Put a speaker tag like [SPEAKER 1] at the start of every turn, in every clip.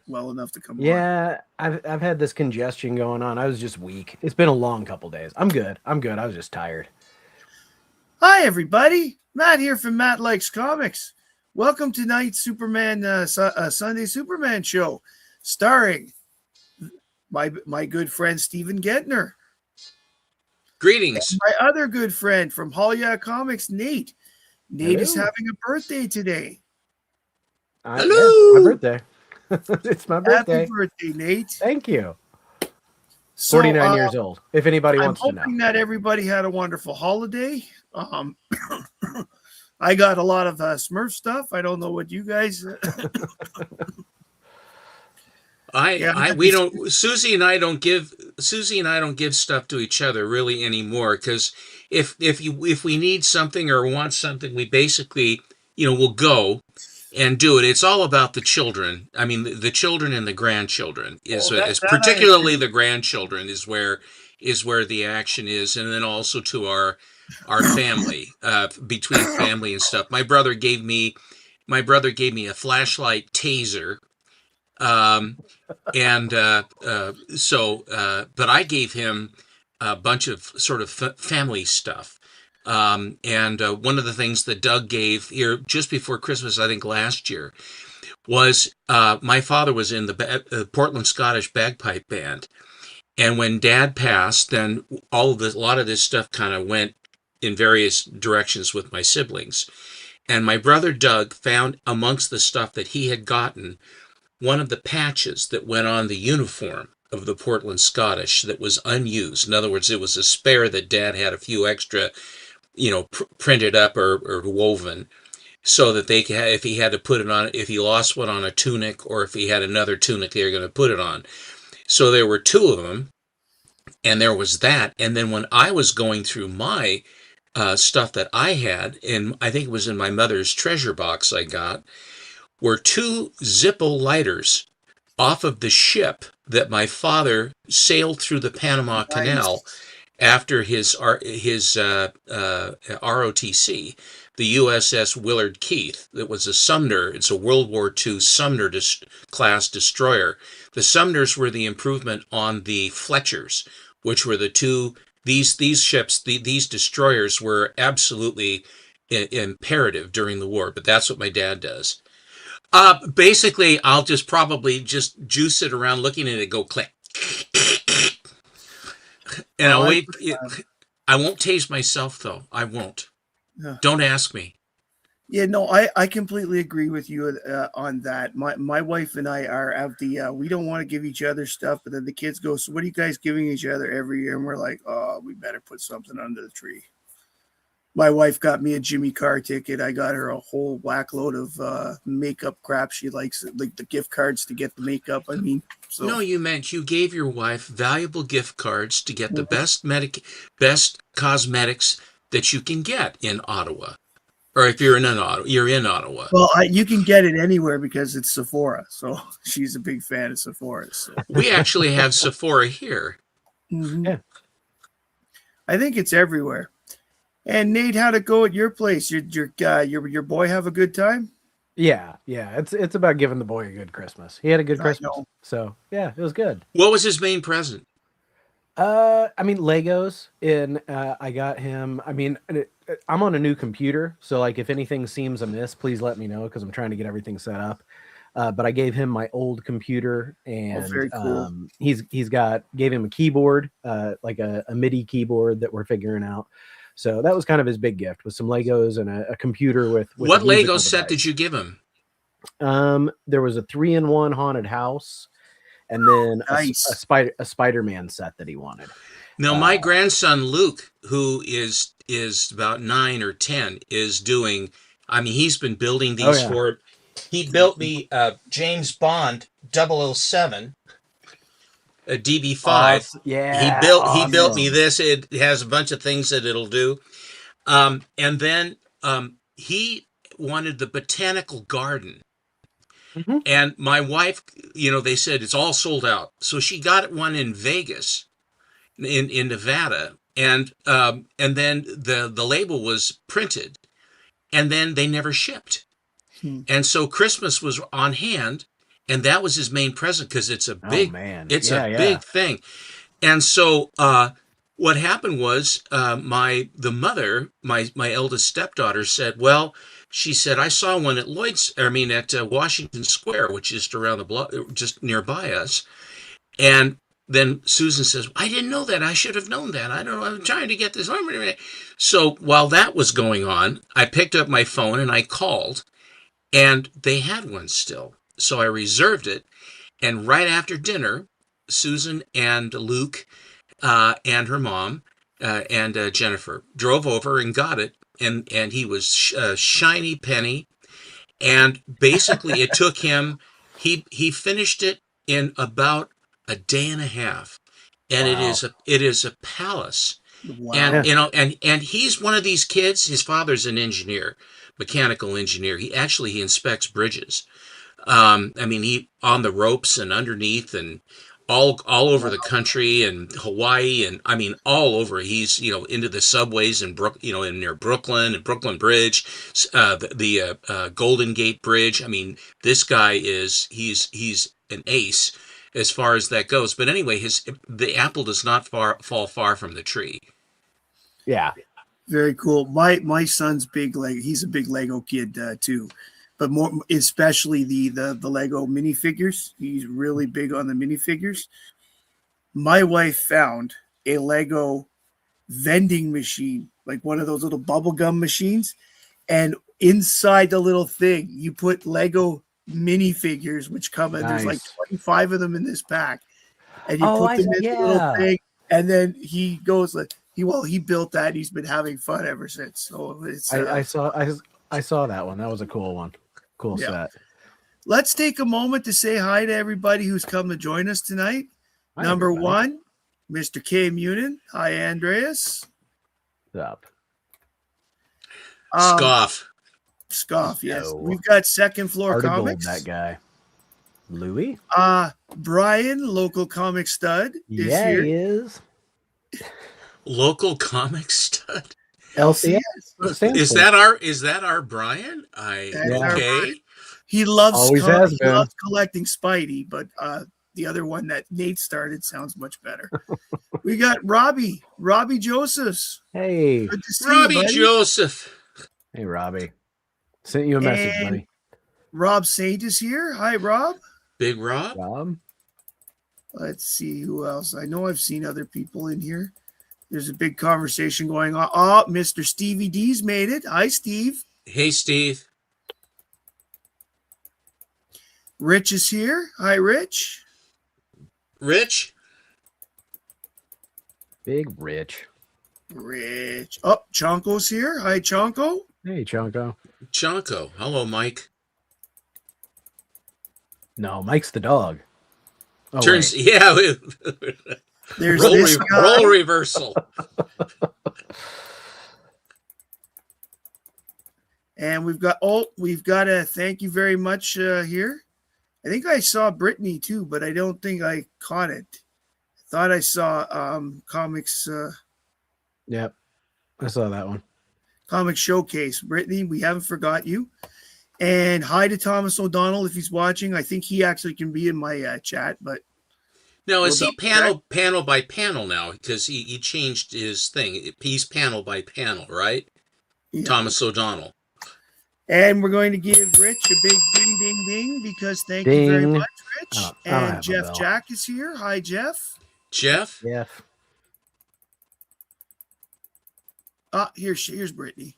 [SPEAKER 1] well enough to come on.
[SPEAKER 2] Yeah, I've had this congestion going on. I was just weak. It's been a long couple days. I'm good. I'm good. I was just tired.
[SPEAKER 1] Hi, everybody. Matt here from Matt Likes Comics. Welcome to tonight's Sunday Superman show, starring my good friend Stephen Gentner and
[SPEAKER 3] Greetings.
[SPEAKER 1] my other good friend from Hollywood Comics, Nate. Nate is
[SPEAKER 2] Hello.
[SPEAKER 1] having a birthday today.
[SPEAKER 2] Yeah, it's my
[SPEAKER 3] Hello.
[SPEAKER 2] birthday. It's my
[SPEAKER 1] Happy
[SPEAKER 2] birthday.
[SPEAKER 1] birthday, Nate.
[SPEAKER 2] Thank you.
[SPEAKER 1] So
[SPEAKER 2] 49 years old, if anybody
[SPEAKER 1] I'm
[SPEAKER 2] wants to know.
[SPEAKER 1] hoping that everybody had a wonderful holiday. I got a lot of Smurf stuff. I don't know what you guys.
[SPEAKER 3] We don't. Susie and I don't give stuff to each other really anymore, because if we need something or want something, we basically we'll go and do it. It's all about the children. I mean, the children and the grandchildren is
[SPEAKER 1] That I
[SPEAKER 3] particularly
[SPEAKER 1] agree.
[SPEAKER 3] the grandchildren is where the action is, and then also to our family, between family and stuff. My brother gave me a flashlight taser. Um, and but I gave him a bunch of sort of family stuff. And one of the things that Doug gave here just before Christmas, I think last year, was my father was in the Portland Scottish Bagpipe Band. And when Dad passed, then a lot of this stuff kind of went in various directions with my siblings. And my brother Doug found amongst the stuff that he had gotten one of the patches that went on the uniform of the Portland Scottish that was unused. In other words, it was a spare that Dad had a few extra, printed up or woven, so that they could if he had to put it on, if he lost one on a tunic, or if he had another tunic they were going to put it on. So there were two of them, and there was that. And then when I was going through my stuff that I had, and I think it was in my mother's treasure box I got, were two Zippo lighters off of the ship that my father sailed through the Panama Canal
[SPEAKER 1] Nice.
[SPEAKER 3] after his ROTC, the USS Willard Keith. That was a Sumner. It's a World War II Sumner class destroyer. The Sumners were the improvement on the Fletchers, which were the two. These ships, these destroyers, were absolutely imperative during the war. But that's what my dad does. Basically, I'll just probably just juice it around, looking at it go click, and
[SPEAKER 1] Oh,
[SPEAKER 3] I'll
[SPEAKER 1] I,
[SPEAKER 3] wait. I won't tase myself, though. I won't.
[SPEAKER 1] yeah.
[SPEAKER 3] Don't ask me.
[SPEAKER 1] Yeah, no, I completely agree with you on that. My wife and I are of the we don't want to give each other stuff, but then the kids go, "So what are you guys giving each other every year?" And we're like, "Oh, we better put something under the tree." My wife got me a Jimmy Carr ticket. I got her a whole whack load of makeup crap. She likes like the gift cards to get the makeup. I mean, so
[SPEAKER 3] No, you meant you gave your wife valuable gift cards to get the
[SPEAKER 1] Mhm.
[SPEAKER 3] best cosmetics that you can get in Ottawa, or if you're in Ottawa, you're in Ottawa.
[SPEAKER 1] Well, you can get it anywhere because it's Sephora. So she's a big fan of Sephora. So
[SPEAKER 3] We actually have Sephora here.
[SPEAKER 1] Mhm.
[SPEAKER 2] Yeah.
[SPEAKER 1] I think it's everywhere. And Nate, how'd it go at your place? Your boy have a good time?
[SPEAKER 2] Yeah. It's about giving the boy a good Christmas. He had a good
[SPEAKER 1] I
[SPEAKER 2] Christmas.
[SPEAKER 1] know.
[SPEAKER 2] So, yeah, it was good.
[SPEAKER 3] What was his main present?
[SPEAKER 2] I mean, Legos, and I got him. I mean, I'm on a new computer, so like if anything seems amiss, please let me know because I'm trying to get everything set up. But I gave him my old computer,
[SPEAKER 1] Oh,
[SPEAKER 2] and
[SPEAKER 1] very cool.
[SPEAKER 2] gave him a keyboard, like a MIDI keyboard that we're figuring out. So that was kind of his big gift, with some Legos and a computer with
[SPEAKER 3] What
[SPEAKER 2] a
[SPEAKER 3] Lego
[SPEAKER 2] musical
[SPEAKER 3] set did
[SPEAKER 2] device.
[SPEAKER 3] you give him?
[SPEAKER 2] There was a 3-in-1 haunted house, and then
[SPEAKER 1] Nice.
[SPEAKER 2] a Spider-Man set that he wanted.
[SPEAKER 3] Now,
[SPEAKER 2] Uh,
[SPEAKER 3] my grandson Luke, who is about 9 or 10, is doing. I mean, he's been building
[SPEAKER 2] oh
[SPEAKER 3] these
[SPEAKER 2] yeah,
[SPEAKER 3] for. He built me James Bond 007, a DB5.
[SPEAKER 2] awesome. Yeah,
[SPEAKER 3] He built me
[SPEAKER 2] awesome.
[SPEAKER 3] this. It has a bunch of things that it'll do. And then he wanted the botanical garden.
[SPEAKER 2] Mhm.
[SPEAKER 3] And my wife, they said it's all sold out. So she got one in Vegas, in Nevada, and then the label was printed, and then they never shipped.
[SPEAKER 1] Hmm.
[SPEAKER 3] And so Christmas was on hand, and that was his main present because
[SPEAKER 2] Oh man.
[SPEAKER 3] it's a
[SPEAKER 2] Yeah, yeah.
[SPEAKER 3] big thing. And so what happened was the mother, my eldest stepdaughter said, well, she said, I saw one at Washington Square, which is just around the block, just nearby us. And then Susan says, I didn't know that. I should have known that. I don't know. I'm trying to get this. So while that was going on, I picked up my phone and I called, and they had one still. So I reserved it. And right after dinner, Susan and Luke and her mom and Jennifer drove over and got it. And he was shiny penny. And basically, it took him. He finished it in about a day and a half, and
[SPEAKER 2] Wow.
[SPEAKER 3] it is a palace. And
[SPEAKER 1] Wow.
[SPEAKER 2] Yeah.
[SPEAKER 3] and he's one of these kids. His father's an engineer, mechanical engineer. He inspects bridges. I mean, he on the ropes and underneath and all over the country and Hawaii and I mean all over. He's into the subways in in near Brooklyn and Brooklyn Bridge, the Golden Gate Bridge. I mean, this guy he's an ace as far as that goes. But anyway, the apple does not fall far from the tree.
[SPEAKER 2] Yeah.
[SPEAKER 1] Very cool. My son's big Lego. He's a big Lego kid too, but more especially the Lego minifigures. He's really big on the minifigures. My wife found a Lego vending machine, like one of those little bubble gum machines, and inside the little thing, you put Lego minifigures, which come in. There's like
[SPEAKER 2] Nice.
[SPEAKER 1] 25 of them in this pack, and you
[SPEAKER 2] Oh,
[SPEAKER 1] put them in the little
[SPEAKER 2] yeah.
[SPEAKER 1] thing, and then he goes like he built that. He's been having fun ever since. So it's
[SPEAKER 2] I saw that one. That was a cool one. Cool
[SPEAKER 1] Yeah.
[SPEAKER 2] set.
[SPEAKER 1] let's take a moment to say hi to everybody who's come to join us tonight.
[SPEAKER 2] Hi,
[SPEAKER 1] Number
[SPEAKER 2] everybody.
[SPEAKER 1] one, Mr. K. Munin. Hi, Andreas.
[SPEAKER 2] What's up?
[SPEAKER 3] Scoff.
[SPEAKER 1] Scoff, yes.
[SPEAKER 2] No.
[SPEAKER 1] We've got Second Floor
[SPEAKER 2] Heart of gold,
[SPEAKER 1] Comics.
[SPEAKER 2] that guy. Louis?
[SPEAKER 1] Brian, local comic stud, is
[SPEAKER 2] Yeah,
[SPEAKER 1] here.
[SPEAKER 2] he is.
[SPEAKER 3] Local comic stud.
[SPEAKER 2] LCS. What it stands
[SPEAKER 3] Is
[SPEAKER 2] for.
[SPEAKER 3] that our Brian?
[SPEAKER 1] That's our
[SPEAKER 3] Okay.
[SPEAKER 1] He loves
[SPEAKER 2] Always has
[SPEAKER 1] he
[SPEAKER 2] been.
[SPEAKER 1] loves collecting Spidey, but the other one that Nate started sounds much better. We got Robbie Josephs.
[SPEAKER 2] Hey.
[SPEAKER 1] Good to see
[SPEAKER 3] Robbie
[SPEAKER 1] you, buddy.
[SPEAKER 3] Joseph.
[SPEAKER 2] Hey, Robbie. Sent you a message,
[SPEAKER 1] And
[SPEAKER 2] buddy.
[SPEAKER 1] Rob Saint is here. Hi, Rob.
[SPEAKER 3] Big Rob.
[SPEAKER 2] Rob?
[SPEAKER 1] Let's see who else. I know I've seen other people in here. There's a big conversation going on. Oh, Mr. Stevie D's made it. Hi, Steve.
[SPEAKER 3] Hey, Steve.
[SPEAKER 1] Rich is here. Hi, Rich.
[SPEAKER 3] Rich.
[SPEAKER 2] Big Rich.
[SPEAKER 1] Rich. Oh, Chonko's here. Hi, Chonko.
[SPEAKER 2] Hey, Chonko.
[SPEAKER 3] Chonko. Hello, Mike.
[SPEAKER 2] No, Mike's the dog. Oh,
[SPEAKER 3] Turns.
[SPEAKER 2] wait.
[SPEAKER 3] Yeah.
[SPEAKER 1] There's
[SPEAKER 3] Role,
[SPEAKER 1] this guy.
[SPEAKER 3] role reversal.
[SPEAKER 1] And we've got a thank you very much here. I think I saw Brittany too, but I don't think I caught it. I thought I saw comics
[SPEAKER 2] Yep. I saw that one.
[SPEAKER 1] comic showcase. Brittany, we haven't forgot you. And hi to Thomas O'Donnell if he's watching. I think he actually can be in my chat, but
[SPEAKER 3] Now, is
[SPEAKER 1] We'll
[SPEAKER 3] he panel by panel now? Because he changed his thing. He's panel by panel, right?
[SPEAKER 1] yeah.
[SPEAKER 3] Thomas O'Donnell.
[SPEAKER 1] And we're going to give Rich a big ding, ding, ding because thank you very
[SPEAKER 2] Ding.
[SPEAKER 1] much, Rich.
[SPEAKER 2] I don't have
[SPEAKER 1] And
[SPEAKER 2] a
[SPEAKER 1] Jeff
[SPEAKER 2] bell.
[SPEAKER 1] Jack is here. Hi, Jeff.
[SPEAKER 3] Jeff.
[SPEAKER 2] Yeah.
[SPEAKER 1] Here's Brittany.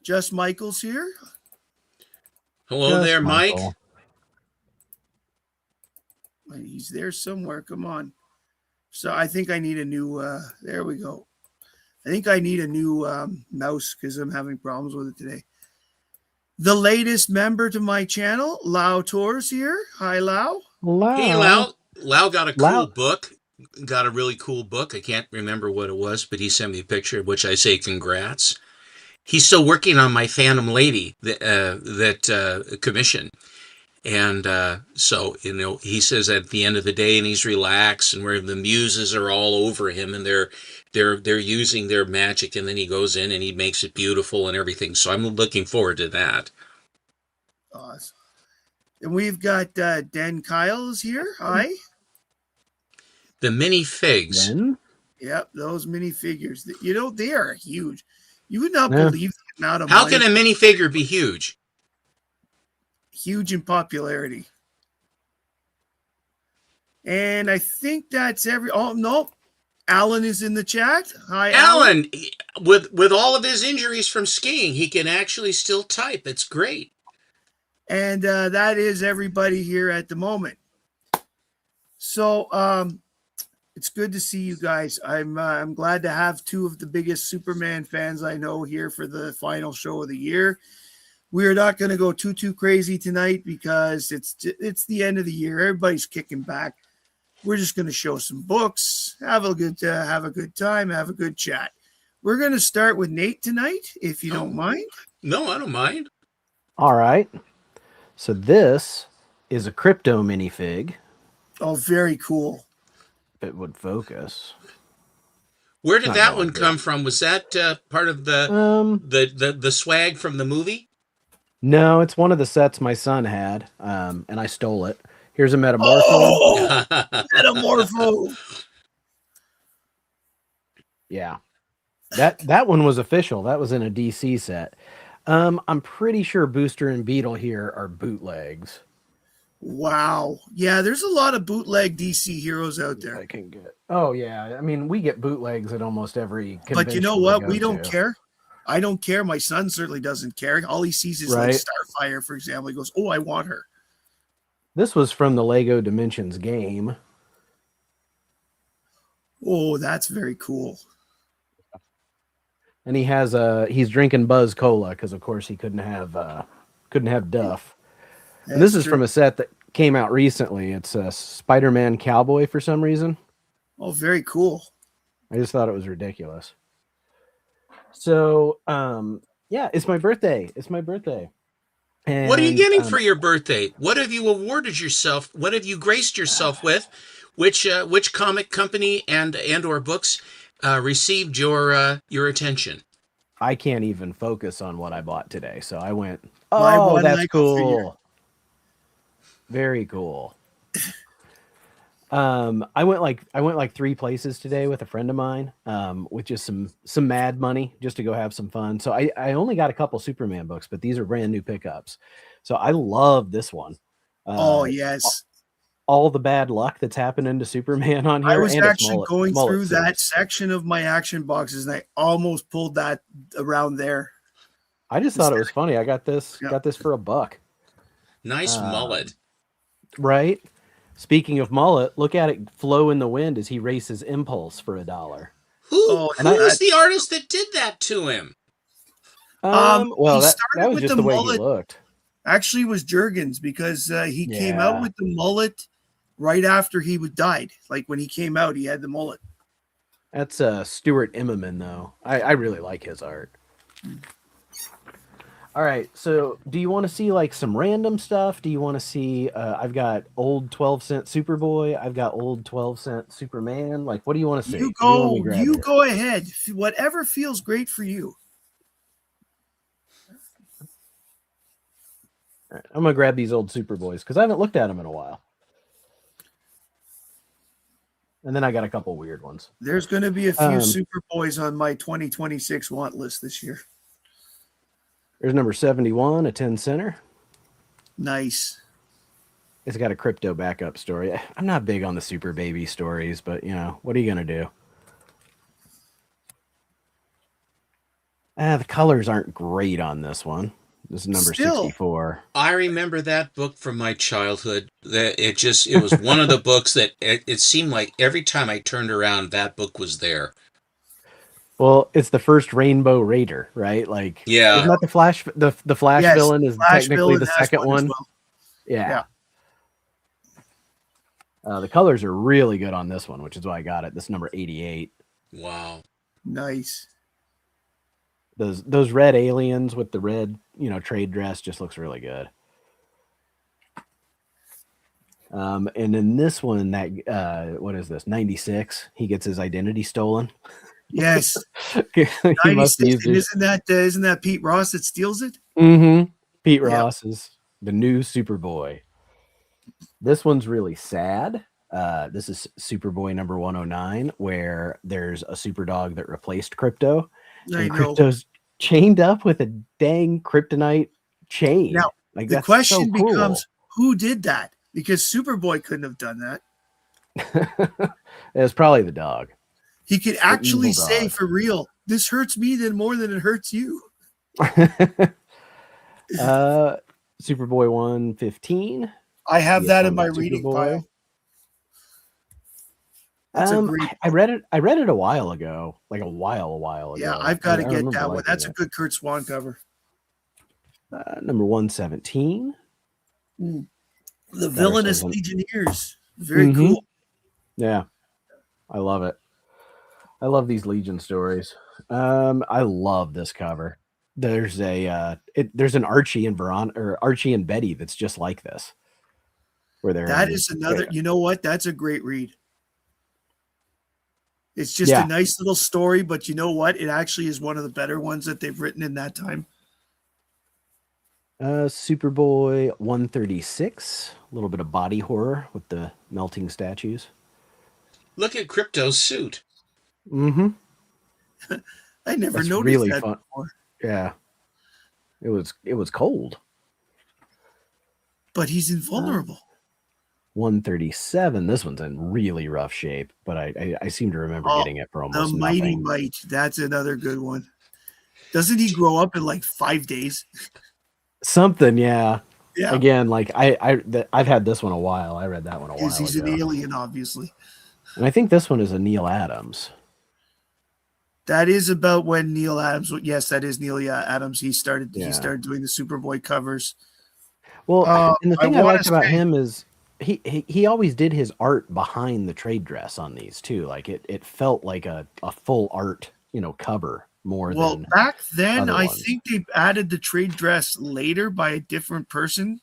[SPEAKER 1] Just Michael's here.
[SPEAKER 3] Hello
[SPEAKER 2] Just
[SPEAKER 3] there, Mike.
[SPEAKER 2] Michael.
[SPEAKER 1] He's there somewhere. Come on. So I think I need a new. There we go. I think I need a new mouse because I'm having problems with it today. The latest member to my channel, Lau Tours here. Hi, Lau.
[SPEAKER 3] Hey, Lau. Lau got a cool
[SPEAKER 2] Lau.
[SPEAKER 3] book. Got a really cool book. I can't remember what it was, but he sent me a picture, which I say congrats. He's still working on my Phantom Lady that commission. And so, he says at the end of the day, and he's relaxed, and where the muses are all over him, and they're using their magic, and then he goes in and he makes it beautiful and everything. So I'm looking forward to that.
[SPEAKER 1] Awesome. And we've got Dan Kyle's here. Hi.
[SPEAKER 3] The mini figs.
[SPEAKER 2] Then,
[SPEAKER 1] Yep, those minifigures. You know, they are huge. You would not
[SPEAKER 2] Yeah.
[SPEAKER 1] believe the amount of
[SPEAKER 3] How
[SPEAKER 1] money,
[SPEAKER 3] can a minifigure be huge?
[SPEAKER 1] huge in popularity. And I think that's oh no. Alan is in the chat. Hi, Alan.
[SPEAKER 3] Alan, with all of his injuries from skiing, he can actually still type. It's great.
[SPEAKER 1] And that is everybody here at the moment. So it's good to see you guys. I'm glad to have two of the biggest Superman fans I know here for the final show of the year. We're not going to go too crazy tonight because it's the end of the year. Everybody's kicking back. We're just going to show some books, have a good time, have a good chat. We're going to start with Nate tonight, if you don't mind.
[SPEAKER 3] No, I don't mind.
[SPEAKER 2] all right. So this is a crypto minifig.
[SPEAKER 1] Oh, very cool.
[SPEAKER 2] It would focus.
[SPEAKER 3] Where did
[SPEAKER 2] Not
[SPEAKER 3] that
[SPEAKER 2] going
[SPEAKER 3] one
[SPEAKER 2] to.
[SPEAKER 3] come from? Was that part of the swag from the movie?
[SPEAKER 2] No, it's one of the sets my son had, and I stole it. Here's a Metamorpho.
[SPEAKER 1] Oh, Metamorpho.
[SPEAKER 2] Yeah, that one was official. That was in a DC set. I'm pretty sure Booster and Beetle here are bootlegs.
[SPEAKER 1] Wow. Yeah, there's a lot of bootleg DC heroes out there.
[SPEAKER 2] I can get. Oh yeah, I mean we get bootlegs at almost every convention.
[SPEAKER 1] But you know what? We
[SPEAKER 2] go
[SPEAKER 1] don't
[SPEAKER 2] to.
[SPEAKER 1] care. I don't care. My son certainly doesn't care. All he sees is like
[SPEAKER 2] Right.
[SPEAKER 1] Starfire, for example. He goes, "Oh, I want her."
[SPEAKER 2] This was from the Lego Dimensions game.
[SPEAKER 1] Oh, that's very cool.
[SPEAKER 2] And he's drinking Buzz Cola because of course he couldn't have Duff. And this is from a set that came out recently. It's a Spider-Man cowboy for some reason.
[SPEAKER 1] Oh, very cool.
[SPEAKER 2] I just thought it was ridiculous. So yeah, it's my birthday. And,
[SPEAKER 3] what are you getting for your birthday? What have you awarded yourself? What have you graced yourself with? Which comic company and or books received your attention?
[SPEAKER 2] I can't even focus on what I bought today. So I went,
[SPEAKER 1] My
[SPEAKER 2] oh,
[SPEAKER 1] one
[SPEAKER 2] that's
[SPEAKER 1] Lego figure.
[SPEAKER 2] cool. Very cool. I went like 3 places today with a friend of mine, with just some mad money just to go have some fun. So I only got a couple Superman books, but these are brand new pickups. So I love this one.
[SPEAKER 1] Oh, yes.
[SPEAKER 2] All the bad luck that's happening to Superman on here.
[SPEAKER 1] I was
[SPEAKER 2] and its
[SPEAKER 1] actually going
[SPEAKER 2] mullet
[SPEAKER 1] through that
[SPEAKER 2] suits.
[SPEAKER 1] section of my action boxes, and I almost pulled that around there.
[SPEAKER 2] I just thought it was funny. I got this
[SPEAKER 1] Yeah.
[SPEAKER 2] got this for $1.
[SPEAKER 3] Nice mullet.
[SPEAKER 2] Right? Speaking of mullet, look at it flow in the wind as he races Impulse for $1.
[SPEAKER 3] Who
[SPEAKER 1] and
[SPEAKER 3] was the artist that did that to him?
[SPEAKER 2] Well,
[SPEAKER 1] he
[SPEAKER 2] that
[SPEAKER 1] started
[SPEAKER 2] was
[SPEAKER 1] with
[SPEAKER 2] just
[SPEAKER 1] the
[SPEAKER 2] the way
[SPEAKER 1] mullet.
[SPEAKER 2] he looked.
[SPEAKER 1] Actually, it was Jurgens because he came
[SPEAKER 2] Yeah.
[SPEAKER 1] out with the mullet right after he died. Like when he came out, he had the mullet.
[SPEAKER 2] That's Stuart Immonen, though. I really like his art. All right, so do you want to see like some random stuff? Do you want to see? I've got old 12-cent Superboy. I've got old 12-cent Superman. Like, what do you want to see?
[SPEAKER 1] You
[SPEAKER 2] What do you want me to
[SPEAKER 1] go.
[SPEAKER 2] grab
[SPEAKER 1] You
[SPEAKER 2] here?
[SPEAKER 1] go ahead. Whatever feels great for you.
[SPEAKER 2] All right, I'm gonna grab these old Superboys because I haven't looked at them in a while. And then I got a couple weird ones.
[SPEAKER 1] There's going to be a few Superboys on my 2026 want list this year.
[SPEAKER 2] There's number 71, a 10-center.
[SPEAKER 1] Nice.
[SPEAKER 2] It's got a crypto backup story. I'm not big on the super baby stories, but you know, what are you gonna do? The colors aren't great on this one. This is number 64.
[SPEAKER 3] I remember that book from my childhood. That it was one of the books that it seemed like every time I turned around, that book was there.
[SPEAKER 2] Well, it's the first Rainbow Raider, right? Like,
[SPEAKER 3] Yeah.
[SPEAKER 2] isn't that the Flash? The Flash
[SPEAKER 1] Yes,
[SPEAKER 2] villain is
[SPEAKER 1] Flash
[SPEAKER 2] technically
[SPEAKER 1] villain
[SPEAKER 2] the
[SPEAKER 1] has
[SPEAKER 2] second
[SPEAKER 1] as
[SPEAKER 2] one.
[SPEAKER 1] well.
[SPEAKER 2] Yeah. The colors are really good on this one, which is why I got it. This is number 88.
[SPEAKER 3] Wow.
[SPEAKER 1] Nice.
[SPEAKER 2] Those red aliens with the red, trade dress just looks really good. And in this one, that what is this? 96. He gets his identity stolen.
[SPEAKER 1] Yes.
[SPEAKER 2] He must
[SPEAKER 1] 96.
[SPEAKER 2] use
[SPEAKER 1] And
[SPEAKER 2] it.
[SPEAKER 1] isn't that Pete Ross that steals it?
[SPEAKER 2] Mm-hmm. Pete
[SPEAKER 1] Yeah.
[SPEAKER 2] Ross is the new Superboy. This one's really sad. This is Superboy number 109, where there's a super dog that replaced Crypto,
[SPEAKER 1] I
[SPEAKER 2] and
[SPEAKER 1] know.
[SPEAKER 2] Crypto's chained up with a dang kryptonite chain.
[SPEAKER 1] Now,
[SPEAKER 2] Like,
[SPEAKER 1] the
[SPEAKER 2] that's so
[SPEAKER 1] question
[SPEAKER 2] cool.
[SPEAKER 1] becomes, who did that? Because Superboy couldn't have done that.
[SPEAKER 2] It was probably the dog.
[SPEAKER 1] He could actually
[SPEAKER 2] evil
[SPEAKER 1] say
[SPEAKER 2] dog.
[SPEAKER 1] for real, this hurts me then more than it hurts you.
[SPEAKER 2] Superboy 115.
[SPEAKER 1] I have that in my
[SPEAKER 2] Atomic
[SPEAKER 1] reading
[SPEAKER 2] Superboy.
[SPEAKER 1] pile. That's a great
[SPEAKER 2] I read it a while ago, like a while ago.
[SPEAKER 1] Yeah, I've got to
[SPEAKER 2] I
[SPEAKER 1] get
[SPEAKER 2] remember
[SPEAKER 1] that one.
[SPEAKER 2] liking
[SPEAKER 1] That's a
[SPEAKER 2] it.
[SPEAKER 1] good Kurt Swan cover.
[SPEAKER 2] Number 117.
[SPEAKER 1] The Villainous
[SPEAKER 2] ourselves
[SPEAKER 1] Legionnaires. Very
[SPEAKER 2] Mhm.
[SPEAKER 1] cool.
[SPEAKER 2] Yeah, I love it. I love these Legion stories. I love this cover. There's there's an Archie and Archie and Betty that's just like this, where they're
[SPEAKER 1] That is another, you know what? That's a great read. It's just
[SPEAKER 2] Yeah.
[SPEAKER 1] a nice little story, but you know what? It actually is one of the better ones that they've written in that time.
[SPEAKER 2] Superboy 136. A little bit of body horror with the melting statues.
[SPEAKER 3] Look at Crypto's suit.
[SPEAKER 2] Mm-hmm.
[SPEAKER 1] I never
[SPEAKER 2] That's
[SPEAKER 1] noticed
[SPEAKER 2] really
[SPEAKER 1] that
[SPEAKER 2] fun.
[SPEAKER 1] before.
[SPEAKER 2] Yeah. It was cold.
[SPEAKER 1] But he's invulnerable.
[SPEAKER 2] 137. This one's in really rough shape, but I seem to remember getting it for
[SPEAKER 1] The
[SPEAKER 2] almost
[SPEAKER 1] Mighty
[SPEAKER 2] nothing.
[SPEAKER 1] Might. That's another good one. Doesn't he grow up in like 5 days?
[SPEAKER 2] Something, yeah.
[SPEAKER 1] Yeah.
[SPEAKER 2] Again, like I've had this one a while. I read that one a while
[SPEAKER 1] He's
[SPEAKER 2] ago.
[SPEAKER 1] an alien, obviously.
[SPEAKER 2] And I think this one is a Neil Adams.
[SPEAKER 1] That is about when Neil Adams. Yes, that is Neil Adams. He started
[SPEAKER 2] Yeah.
[SPEAKER 1] doing the Superboy covers.
[SPEAKER 2] Well, and the thing I
[SPEAKER 1] wanna
[SPEAKER 2] liked about
[SPEAKER 1] say-
[SPEAKER 2] him is he always did his art behind the trade dress on these too. Like it felt like a full art, cover more
[SPEAKER 1] Well,
[SPEAKER 2] than
[SPEAKER 1] back then,
[SPEAKER 2] other
[SPEAKER 1] I
[SPEAKER 2] ones.
[SPEAKER 1] think they added the trade dress later by a different person,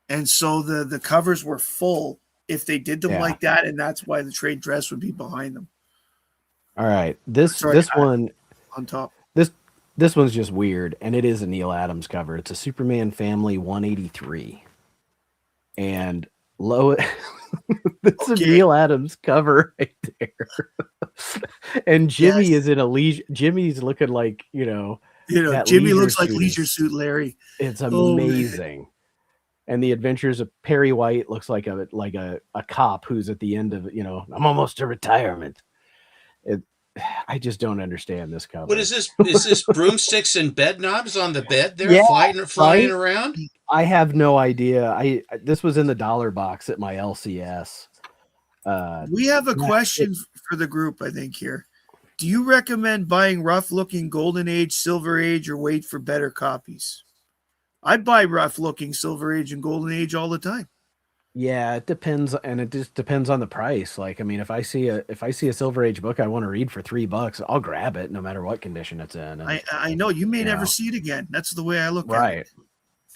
[SPEAKER 1] and so the covers were full if they did them
[SPEAKER 2] Yeah.
[SPEAKER 1] like that, and that's why the trade dress would be behind them
[SPEAKER 2] All right. This
[SPEAKER 1] Sorry,
[SPEAKER 2] one
[SPEAKER 1] on top.
[SPEAKER 2] this one's just weird, and it is a Neil Adams cover. It's a Superman Family 183. And Lois this is a
[SPEAKER 1] Okay.
[SPEAKER 2] Neil Adams cover right there. And Jimmy is in a leisure. Jimmy's looking like, that
[SPEAKER 1] Jimmy
[SPEAKER 2] leisure
[SPEAKER 1] looks like
[SPEAKER 2] suit
[SPEAKER 1] Leisure
[SPEAKER 2] is-
[SPEAKER 1] Suit Larry.
[SPEAKER 2] It's
[SPEAKER 1] Oh, man.
[SPEAKER 2] amazing. And the adventures of Perry White looks like a cop who's at the end of, I'm almost to retirement. I just don't understand this cover.
[SPEAKER 3] What is this? Is this broomsticks and bed knobs on the bed there,
[SPEAKER 2] Yeah,
[SPEAKER 3] flying
[SPEAKER 2] right?
[SPEAKER 3] around?
[SPEAKER 2] I have no idea. This was in the dollar box at my LCS.
[SPEAKER 1] We have a
[SPEAKER 2] Yeah,
[SPEAKER 1] question for the group, I think, here. Do you recommend buying rough-looking Golden Age, Silver Age, or wait for better copies? I'd buy rough-looking Silver Age and Golden Age all the time.
[SPEAKER 2] Yeah, it depends, and it just depends on the price. Like, I mean, if I see a Silver Age book I want to read for $3, I'll grab it no matter what condition it's in. And,
[SPEAKER 1] I know you may
[SPEAKER 2] you
[SPEAKER 1] never
[SPEAKER 2] know.
[SPEAKER 1] see it again. That's the way I look at it.
[SPEAKER 2] right.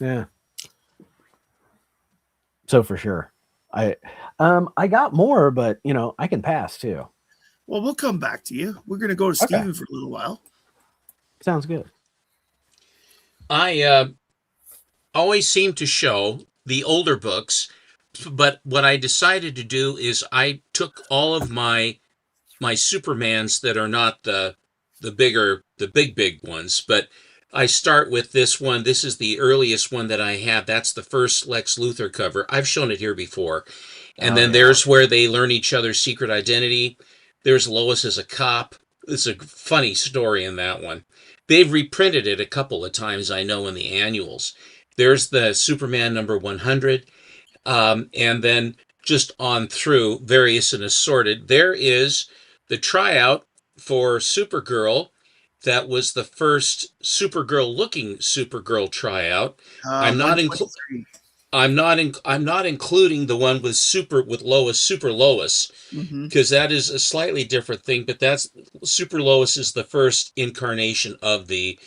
[SPEAKER 2] Yeah. So for sure. I got more, but I can pass too.
[SPEAKER 1] Well, we'll come back to you. We're going to go to
[SPEAKER 2] Okay.
[SPEAKER 1] Stephen for a little while.
[SPEAKER 2] Sounds good.
[SPEAKER 3] I always seem to show the older books, but what I decided to do is I took all of my Supermans that are not the big ones, but I start with this one. This is the earliest one that I have. That's the first Lex Luthor cover. I've shown it here before. And then there's where they learn each other's secret identity. There's Lois as a cop. It's a funny story in that one. They've reprinted it a couple of times, I know, in the annuals. There's the Superman number 100. And then just on through, various and assorted. There is the tryout for Supergirl. That was the first Supergirl-looking Supergirl tryout. I'm not
[SPEAKER 1] 123.
[SPEAKER 3] I'm not including the one with Lois, Super Lois,
[SPEAKER 1] Mhm.
[SPEAKER 3] because that is a slightly different thing. But that's Super Lois is the first incarnation of the.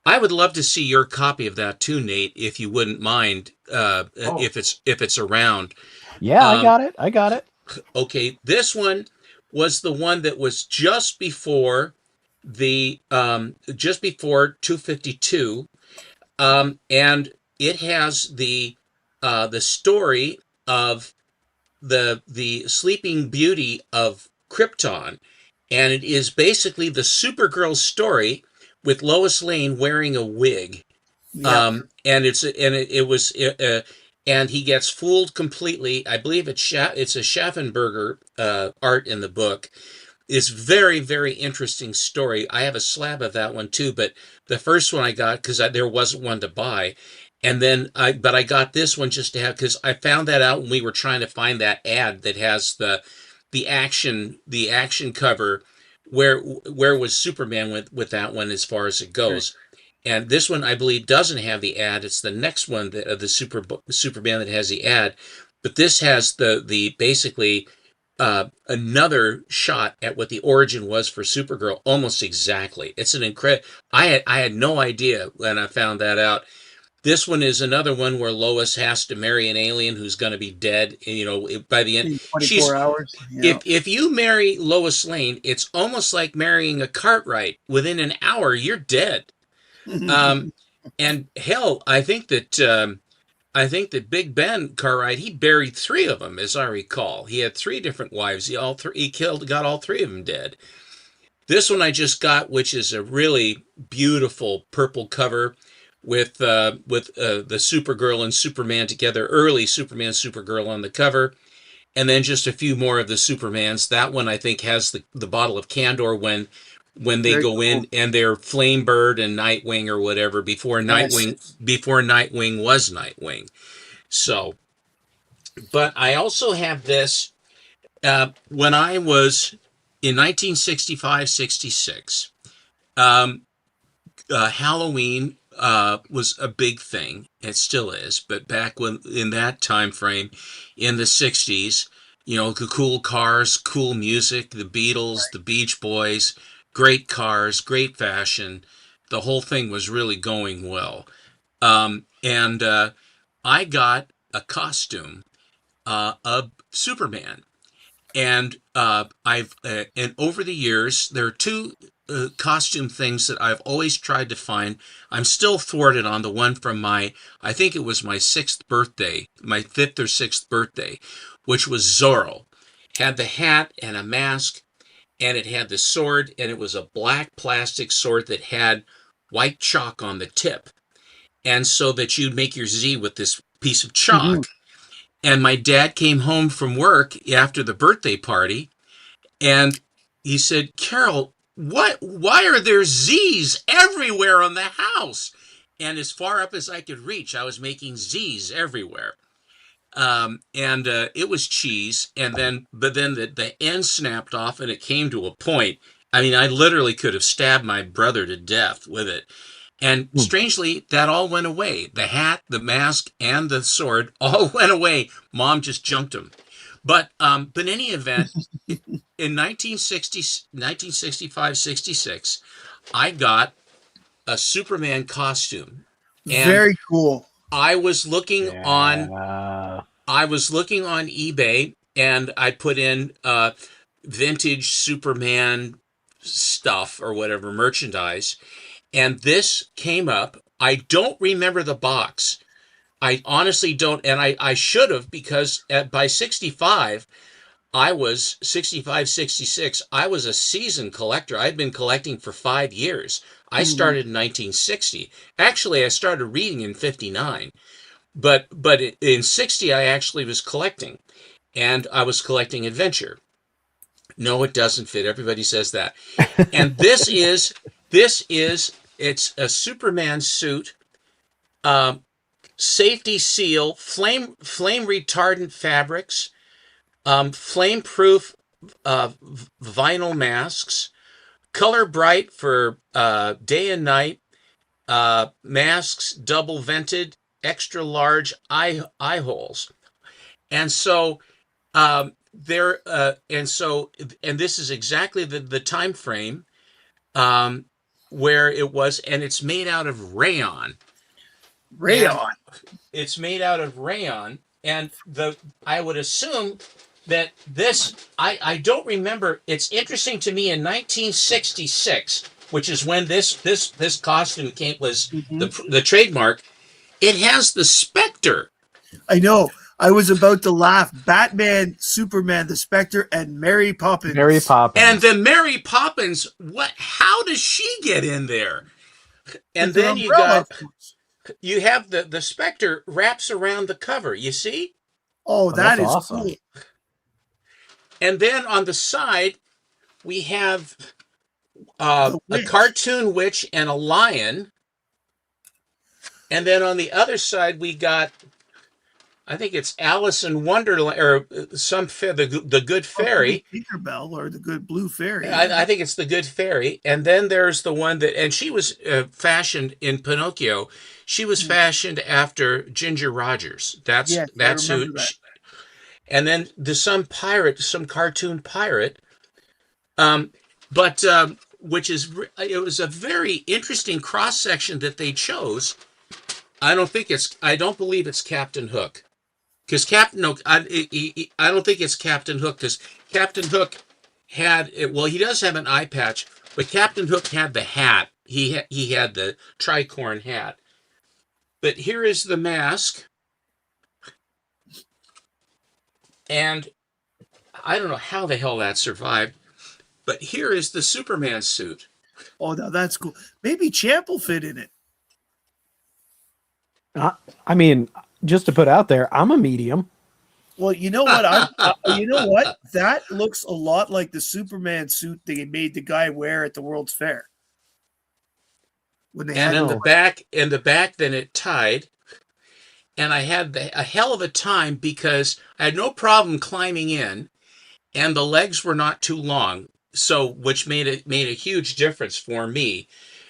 [SPEAKER 3] I would love to see your copy of that too, Nate, if you wouldn't mind. If it's around.
[SPEAKER 2] Yeah, I got it.
[SPEAKER 3] Okay, this one was the one that was just before 252, and it has the story of the Sleeping Beauty of Krypton, and it is basically the Supergirl story with Lois Lane wearing a wig.
[SPEAKER 1] Yep.
[SPEAKER 3] And he gets fooled completely. I believe it's a Schaffenberger art in the book. It's very, very interesting story. I have a slab of that one too, but the first one I got because there wasn't one to buy, and then but I got this one just to have because I found that out when we were trying to find that ad that has the action cover. Where was Superman with that one as far as it goes? And this one, I believe, doesn't have the ad. It's the next one of the Superman that has the ad. But this has the basically another shot at what the origin was for Supergirl, almost exactly. It's an incredible. I had no idea when I found that out. This one is another one where Lois has to marry an alien who's going to be dead. By the end,
[SPEAKER 1] In 24
[SPEAKER 3] she's
[SPEAKER 1] hours. Yeah.
[SPEAKER 3] if you marry Lois Lane, it's almost like marrying a Cartwright. Within an hour, you're dead. Um, and hell, I think that Big Ben Cartwright, he buried three of them, as I recall. He had three different wives. He got all three of them dead. This one I just got, which is a really beautiful purple cover with the Supergirl and Superman together, early Superman Supergirl on the cover, and then just a few more of the Supermans. That one I think has the bottle of Candor when they
[SPEAKER 1] Very
[SPEAKER 3] go
[SPEAKER 1] cool.
[SPEAKER 3] in and they're Flamebird and Nightwing or whatever before
[SPEAKER 1] Yes.
[SPEAKER 3] Nightwing was Nightwing. So, but I also have this when I was in 1965, 66. Um, Halloween was a big thing. It still is, but back when in that time frame, in the 60s, the cool cars, cool music, the Beatles, the Beach Boys, great cars, great fashion. The whole thing was really going well. And I got a costume of Superman. And over the years, there are two costume things that I've always tried to find. I'm still thwarted on the one from I think it was my sixth birthday, my fifth or sixth birthday, which was Zorro. Had the hat and a mask, and it had the sword, and it was a black plastic sword that had white chalk on the tip. And so that you'd make your Z with this piece of
[SPEAKER 1] Mhm.
[SPEAKER 3] chalk. And my dad came home from work after the birthday party, and he said, Carol, why are there Z's everywhere on the house? And as far up as I could reach, I was making Z's everywhere. And it was cheese. But then the end snapped off and it came to a point. I mean, I literally could have stabbed my brother to death with it. And strangely, that all went away. The hat, the mask, and the sword all went away. Mom just junked them. But in any event, in 1965, 66, I got a Superman costume, and
[SPEAKER 1] Very cool.
[SPEAKER 3] I was looking on
[SPEAKER 2] Yeah.
[SPEAKER 3] I was looking on eBay, and I put in vintage Superman stuff or whatever merchandise, and this came up. I don't remember the box. I honestly don't, and I should have because by 65, I was 65, 66. I was a seasoned collector. I'd been collecting for 5 years. I
[SPEAKER 1] Mhm.
[SPEAKER 3] started in 1960. Actually, I started reading in 59. But in 60, I actually was collecting, and I was collecting adventure. No, it doesn't fit. Everybody says that. And it's a Superman suit, um, safety seal, flame retardant fabrics, flame proof vinyl masks, color bright for day and night, masks double vented, extra large eye holes. And so there and this is exactly the time frame um, where it was, and it's made out of rayon. And
[SPEAKER 1] Rayon.
[SPEAKER 3] it's made out of rayon, and the I would assume that this I don't remember. It's interesting to me in 1966, which is when this costume was
[SPEAKER 1] Mhm.
[SPEAKER 3] the trademark. It has the Spectre.
[SPEAKER 1] I know. I was about to laugh. Batman, Superman, the Spectre, and Mary Poppins.
[SPEAKER 2] Mary Poppins.
[SPEAKER 3] And the Mary Poppins, how does she get in there? And
[SPEAKER 1] With an
[SPEAKER 3] then
[SPEAKER 1] umbrella, of course.
[SPEAKER 3] you have the Spectre wraps around the cover, you see?
[SPEAKER 1] Oh,
[SPEAKER 2] that's
[SPEAKER 1] that is
[SPEAKER 2] awesome.
[SPEAKER 1] cool.
[SPEAKER 3] And then on the side, we have
[SPEAKER 1] The
[SPEAKER 3] a
[SPEAKER 1] witch.
[SPEAKER 3] cartoon witch and a lion. And then on the other side, we got, I think it's Alice in Wonderland, or the Good Fairy.
[SPEAKER 1] Tinkerbell or the Good Blue Fairy.
[SPEAKER 3] I think it's the Good Fairy. And then there's the one that, and she was fashioned in Pinocchio. She was fashioned after Ginger Rogers. That's who.
[SPEAKER 1] That.
[SPEAKER 3] And then there's some pirate, some cartoon pirate. But it was a very interesting cross section that they chose. I don't believe it's Captain Hook, because I don't think it's Captain Hook, because Captain Hook he does have an eye patch, but Captain Hook had the hat. He had the tricorn hat. But here is the mask, and I don't know how the hell that survived. But here is the Superman suit.
[SPEAKER 1] Oh, now that's cool. Maybe Champ will fit in it.
[SPEAKER 2] I mean, just to put out there, I'm a medium.
[SPEAKER 1] Well, you know what? You know what? That looks a lot like the Superman suit they made the guy wear at the World's Fair.
[SPEAKER 3] When they had in the back, then it tied, and I had a hell of a time because I had no problem climbing in, and the legs were not too long. So, which made a huge difference for me,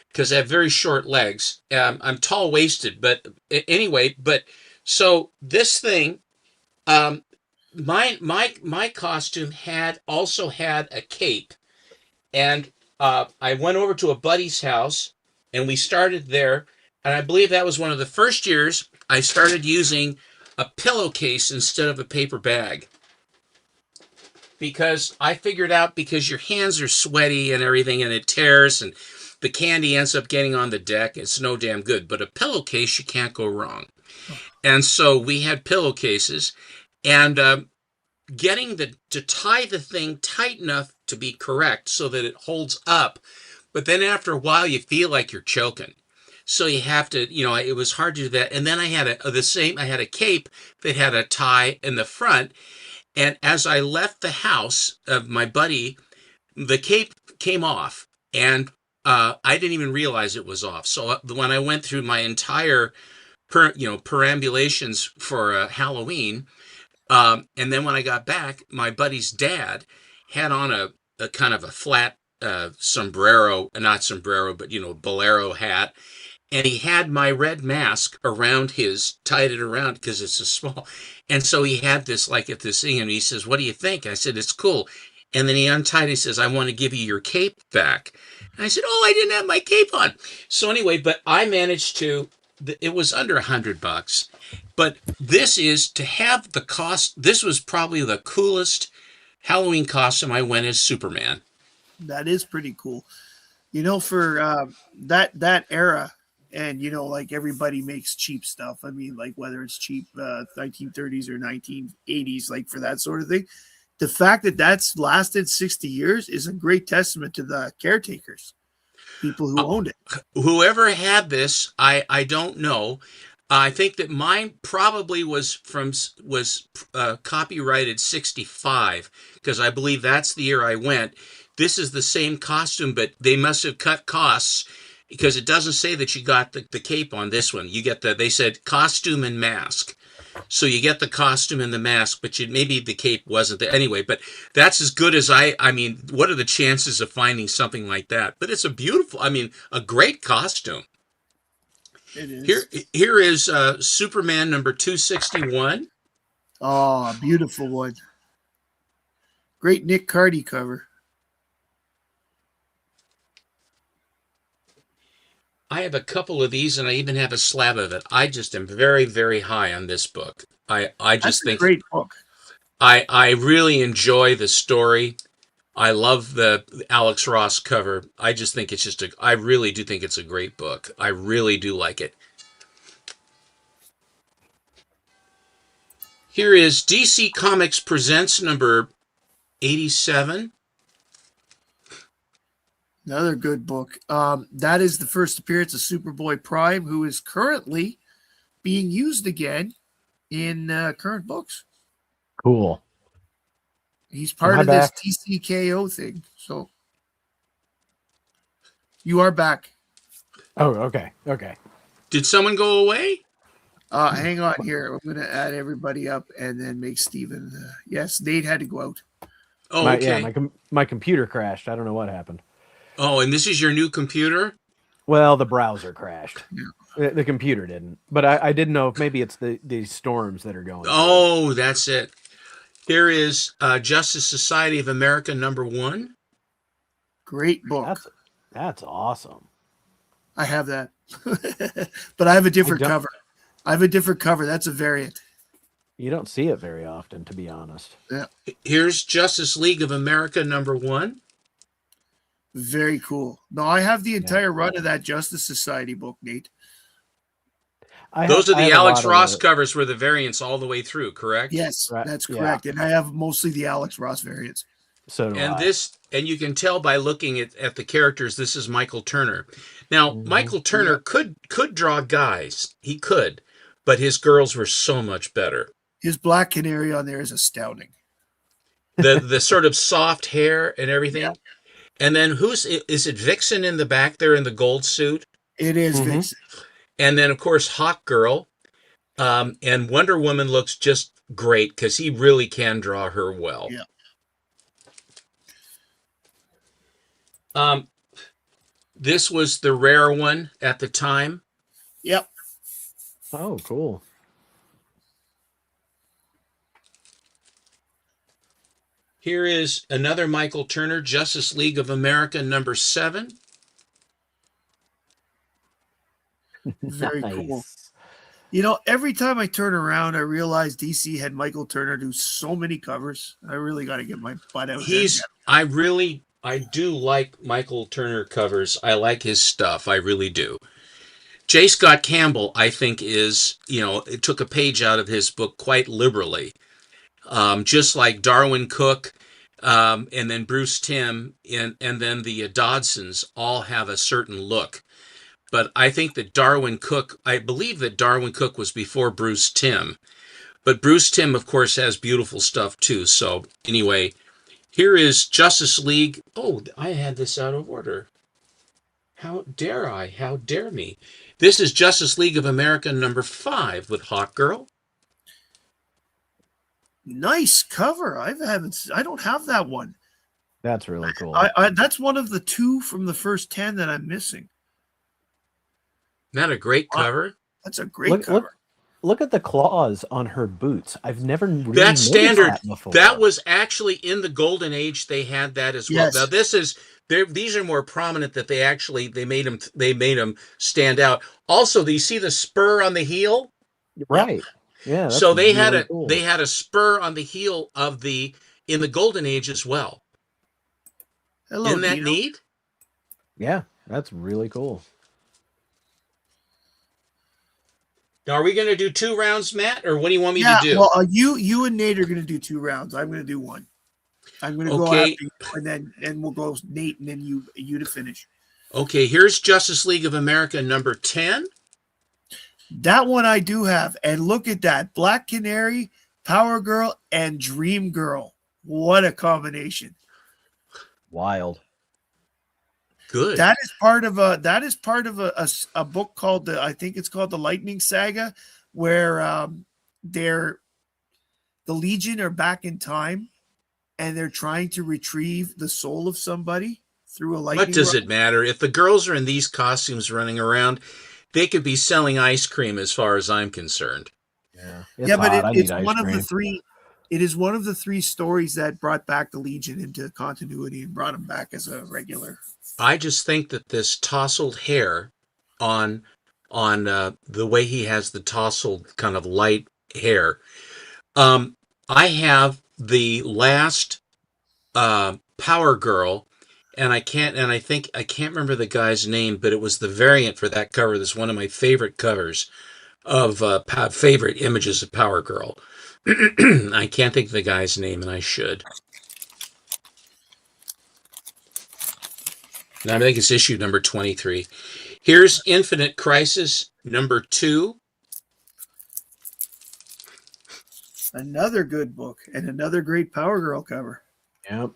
[SPEAKER 3] because I have very short legs. I'm tall waisted, but anyway. But so this thing, my costume also had a cape, and I went over to a buddy's house, and we started there, and I believe that was one of the first years I started using a pillowcase instead of a paper bag. Because I figured out, because your hands are sweaty and everything, and it tears, and the candy ends up getting on the deck. It's no damn good. But a pillowcase, you can't go wrong. And so we had pillowcases, and getting to tie the thing tight enough to be correct so that it holds up. But then after a while, you feel like you're choking. So you have to, it was hard to do that. And then I had a cape that had a tie in the front. And as I left the house of my buddy, the cape came off, and I didn't even realize it was off. So when I went through my entire, perambulations for Halloween, and then when I got back, my buddy's dad had on a kind of a flat sombrero, not sombrero, but bolero hat. And he had my red mask tied it around because it's a small. And so he had this at this thing, and he says, "What do you think?" I said, "It's cool." And then he untied it. He says, "I want to give you your cape back." And I said, "Oh, I didn't have my cape on." So anyway, but I managed to, it was under $100. But this is to have the cost. This was probably the coolest Halloween costume I went as Superman.
[SPEAKER 1] That is pretty cool. For that era. And, everybody makes cheap stuff. I mean, whether it's cheap 1930s or 1980s, for that sort of thing. The fact that that's lasted 60 years is a great testament to the caretakers, people who owned it.
[SPEAKER 3] Whoever had this, I don't know. I think that mine probably was copyrighted 65, because I believe that's the year I went. This is the same costume, but they must have cut costs, because it doesn't say that you got the cape on this one. You get they said costume and mask. So you get the costume and the mask, but maybe the cape wasn't there. Anyway, but that's as good as I mean, what are the chances of finding something like that? But it's a great costume.
[SPEAKER 1] It is.
[SPEAKER 3] Here is Superman number 261.
[SPEAKER 1] Oh, a beautiful one. Great Nick Cardy cover.
[SPEAKER 3] I have a couple of these, and I even have a slab of it. I just am very, very high on this book. I just think
[SPEAKER 1] a great book.
[SPEAKER 3] I really enjoy the story. I love the Alex Ross cover. I just think I really do think it's a great book. I really do like it. Here is DC Comics Presents number 87.
[SPEAKER 1] Another good book. That is the first appearance of Superboy Prime, who is currently being used again in current books.
[SPEAKER 2] Cool.
[SPEAKER 1] He's part
[SPEAKER 2] Am I
[SPEAKER 1] of this
[SPEAKER 2] back?
[SPEAKER 1] TCKO thing. So you are back.
[SPEAKER 2] Oh, okay. Okay.
[SPEAKER 3] Did someone go away?
[SPEAKER 1] Hang on here. I'm going to add everybody up and then make Stephen. Yes, Nate had to go out.
[SPEAKER 3] Oh,
[SPEAKER 2] My
[SPEAKER 3] okay.
[SPEAKER 2] my computer crashed. I don't know what happened.
[SPEAKER 3] Oh, and this is your new computer?
[SPEAKER 2] Well, the browser crashed.
[SPEAKER 1] Yeah.
[SPEAKER 2] The computer didn't. But I didn't know if maybe it's the storms that are going.
[SPEAKER 3] Oh, that's it. Here is Justice Society of America number 1.
[SPEAKER 1] Great book.
[SPEAKER 2] That's awesome.
[SPEAKER 1] I have that. But I have a different
[SPEAKER 2] don't-
[SPEAKER 1] cover. I have a different cover. That's a variant.
[SPEAKER 2] You don't see it very often, to be honest.
[SPEAKER 1] Yeah.
[SPEAKER 3] Here's Justice League of America number 1.
[SPEAKER 1] Very cool. No, I have the entire run of that Justice Society book, Nate.
[SPEAKER 3] Those are
[SPEAKER 2] I
[SPEAKER 3] the
[SPEAKER 2] have a
[SPEAKER 3] Alex
[SPEAKER 2] lot of
[SPEAKER 3] Ross
[SPEAKER 2] it.
[SPEAKER 3] covers were the variants all the way through, correct?
[SPEAKER 1] Yes,
[SPEAKER 2] Right,
[SPEAKER 1] that's
[SPEAKER 2] yeah.
[SPEAKER 1] correct. And I have mostly the Alex Ross variants.
[SPEAKER 2] So do
[SPEAKER 3] And
[SPEAKER 2] I.
[SPEAKER 3] you can tell by looking at the characters, this is Michael Turner. Now,
[SPEAKER 2] Mhm.
[SPEAKER 3] Michael Turner could draw guys. He could, but his girls were so much better.
[SPEAKER 1] His Black Canary on there is astounding.
[SPEAKER 3] The sort of soft hair and everything.
[SPEAKER 1] Yeah.
[SPEAKER 3] And then is it Vixen in the back there in the gold suit?
[SPEAKER 1] It is
[SPEAKER 2] Mhm.
[SPEAKER 1] Vixen.
[SPEAKER 3] And then, of course, Hawk Girl. And Wonder Woman looks just great because he really can draw her well.
[SPEAKER 1] Yeah.
[SPEAKER 3] This was the rare one at the time.
[SPEAKER 1] Yep.
[SPEAKER 2] Oh, cool.
[SPEAKER 3] Here is another Michael Turner, Justice League of America number 7.
[SPEAKER 1] Very
[SPEAKER 2] Nice.
[SPEAKER 1] cool. You know, every time I turn around, I realize DC had Michael Turner do so many covers. I really got to get my butt out there.
[SPEAKER 3] I do like Michael Turner covers. I like his stuff. I really do. J. Scott Campbell, I think, it took a page out of his book quite liberally. Just like Darwin Cook, and then Bruce Timm, and then the Dodsons all have a certain look. But I think that I believe that Darwin Cook was before Bruce Timm. But Bruce Timm, of course, has beautiful stuff too. So anyway, here is Justice League. Oh, I had this out of order. How dare I? How dare me? This is Justice League of America number 5 with Hawk Girl.
[SPEAKER 1] Nice cover. I don't have that one.
[SPEAKER 2] That's really cool.
[SPEAKER 1] That's one of the 2 from the first 10 that I'm missing.
[SPEAKER 3] Not a great cover.
[SPEAKER 1] That's a great cover.
[SPEAKER 2] Look at the claws on her boots. I've never really
[SPEAKER 3] That's
[SPEAKER 2] noticed
[SPEAKER 3] standard.
[SPEAKER 2] that before.
[SPEAKER 3] That was actually in the Golden Age. They had that as well.
[SPEAKER 1] Yes.
[SPEAKER 3] Now these are more prominent that they made them stand out. Also, do you see the spur on the heel?
[SPEAKER 2] Right. Yeah. That's
[SPEAKER 3] So they
[SPEAKER 2] really cool.
[SPEAKER 3] had a spur on the heel in the Golden Age as well.
[SPEAKER 1] Hello,
[SPEAKER 3] Isn't that
[SPEAKER 1] Dino.
[SPEAKER 3] neat?
[SPEAKER 2] Yeah, that's really cool.
[SPEAKER 3] Now, are we going to do 2 rounds, Matt, or what do you want me
[SPEAKER 1] Yeah,
[SPEAKER 3] to do?
[SPEAKER 1] well, you and Nate are going to do 2 rounds. I'm going to do 1. I'm going to go
[SPEAKER 3] Okay.
[SPEAKER 1] after you, and we'll go Nate and then you to finish.
[SPEAKER 3] Okay, here's Justice League of America number 10.
[SPEAKER 1] That one I do have, and look at that: Black Canary, Power Girl, and Dream Girl. What a combination!
[SPEAKER 2] Wild.
[SPEAKER 3] Good.
[SPEAKER 1] That is part of a book called I think it's called the Lightning Saga, where the Legion are back in time, and they're trying to retrieve the soul of somebody through a lightning.
[SPEAKER 3] What does
[SPEAKER 1] rod.
[SPEAKER 3] it matter? If the girls are in these costumes running around, they could be selling ice cream as far as I'm concerned.
[SPEAKER 2] Yeah.
[SPEAKER 1] Yeah, but
[SPEAKER 2] hot. I
[SPEAKER 1] it's
[SPEAKER 2] need ice
[SPEAKER 1] one of the
[SPEAKER 2] cream.
[SPEAKER 1] 3. It is one of the 3 stories that brought back the Legion into continuity and brought them back as a regular.
[SPEAKER 3] I just think that this tousled hair on the way he has the tousled kind of light hair. I have the last Power Girl, and I can't remember the guy's name, but it was the variant for that cover. That's one of my favorite covers of favorite images of Power Girl. I can't think of the guy's name, and I should. And I think it's issue number 23. Here's Infinite Crisis number 2.
[SPEAKER 1] Another good book and another great Power Girl cover.
[SPEAKER 2] Yep.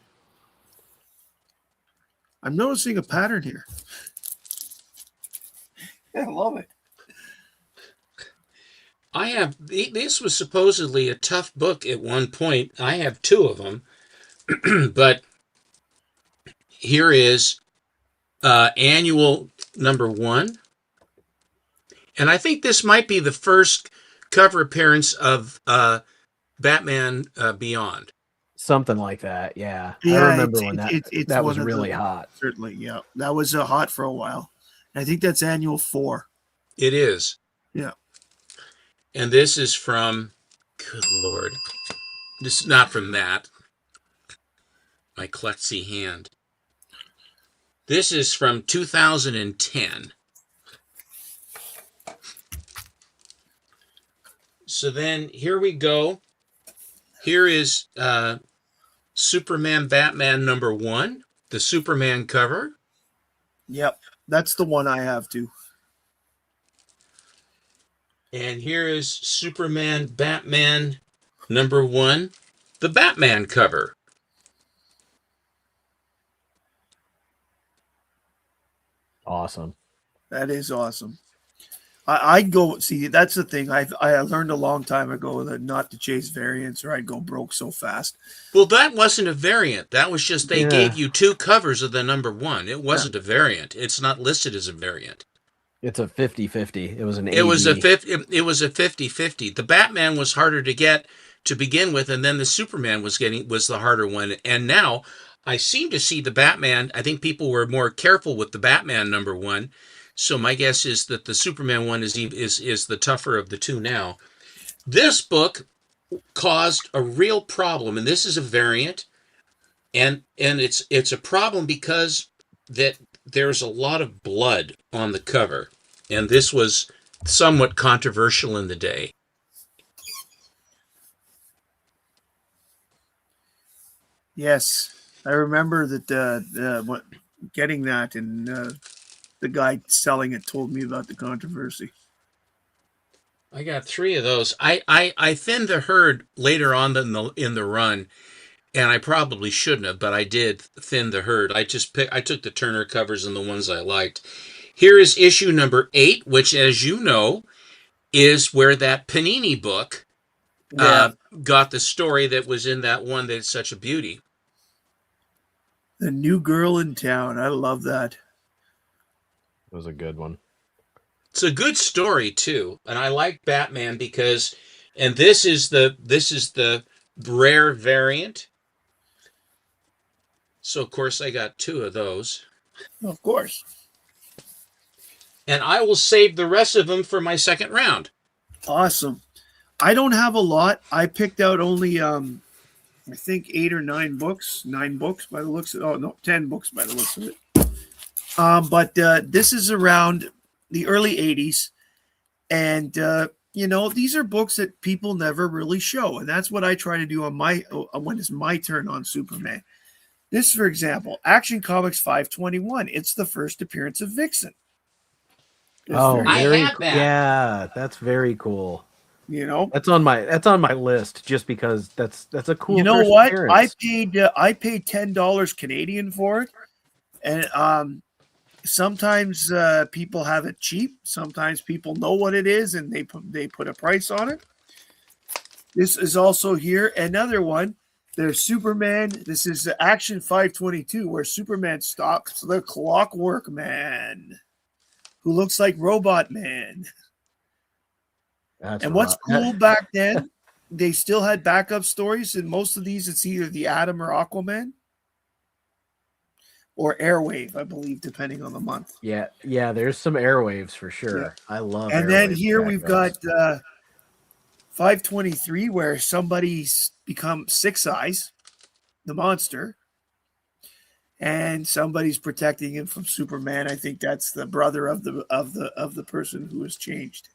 [SPEAKER 1] I'm noticing a pattern here. I love it.
[SPEAKER 3] This was supposedly a tough book at one point. I have 2 of them, but here is annual number 1. And I think this might be the first cover appearance of Batman Beyond.
[SPEAKER 2] Something like that. Yeah.
[SPEAKER 1] Yeah,
[SPEAKER 2] I remember when
[SPEAKER 1] it's
[SPEAKER 2] that was
[SPEAKER 1] one of
[SPEAKER 2] really
[SPEAKER 1] the,
[SPEAKER 2] hot.
[SPEAKER 1] Certainly, yeah. That was hot for a while. And I think that's annual 4.
[SPEAKER 3] It is.
[SPEAKER 1] Yeah.
[SPEAKER 3] And this is from, good Lord, this is not from that. My klutzy hand. This is from 2010. So then here we go. Here is Superman Batman number 1, the Superman cover.
[SPEAKER 1] Yep. That's the one I have too.
[SPEAKER 3] And here is Superman Batman number 1, the Batman cover.
[SPEAKER 2] Awesome.
[SPEAKER 1] That is awesome. I'd go see. That's the thing. I learned a long time ago that not to chase variants, or I'd go broke so fast.
[SPEAKER 3] Well, that wasn't a variant. That was just they
[SPEAKER 2] Yeah.
[SPEAKER 3] gave you 2 covers of the number 1. It wasn't a variant. It's not listed as a variant.
[SPEAKER 2] It's a 50-50. It was an
[SPEAKER 3] It was a
[SPEAKER 2] AB.
[SPEAKER 3] 50-50. The Batman was harder to get to begin with, and then the Superman was the harder one. And now I seem to see the Batman. I think people were more careful with the Batman number 1. So my guess is that the Superman one is the tougher of the 2 now. This book caused a real problem, and this is a variant, and it's a problem because that there's a lot of blood on the cover, and this was somewhat controversial in the day.
[SPEAKER 1] Yes, I remember that getting that, and the guy selling it told me about the controversy.
[SPEAKER 3] I got 3 of those. I thinned the herd later on in the run, and I probably shouldn't have, but I did thin the herd. I took the Turner covers and the ones I liked. Here is issue number 8, which, as you know, is where that Panini book got the story that was in that one that's such a beauty.
[SPEAKER 1] The New Girl in Town. I love that.
[SPEAKER 2] It was a good one.
[SPEAKER 3] It's a good story too, and I like Batman because, and this is the rare variant. So of course I got 2 of those,
[SPEAKER 1] Of course.
[SPEAKER 3] and I will save the rest of them for my second round.
[SPEAKER 1] Awesome. I don't have a lot. I picked out only I think 8 or 9 books. 9 books by the looks of it. Oh no, 10 books by the looks of it. But this is around the early 80s. And, these are books that people never really show. And that's what I try to do on when it's my turn on Superman. This, for example, Action Comics 521. It's the first appearance of Vixen.
[SPEAKER 2] Yeah, that's very cool. That's on my list just because that's a cool.
[SPEAKER 1] You know what?
[SPEAKER 2] Appearance.
[SPEAKER 1] I paid $10 Canadian for it, and sometimes people have it cheap. Sometimes people know what it is and they put a price on it. This is also here another one. There's Superman. This is Action 522, where Superman stops the Clockwork Man, who looks like Robot Man. And what's cool back then, they still had backup stories. In most of these, it's either the Atom or Aquaman. Or Airwave, I believe, depending on the month.
[SPEAKER 2] Yeah, there's some Airwaves for sure. Yeah. I love.
[SPEAKER 1] And then here we've got 523, where somebody's become Six Eyes, the monster, and somebody's protecting him from Superman. I think that's the brother of the person who has changed.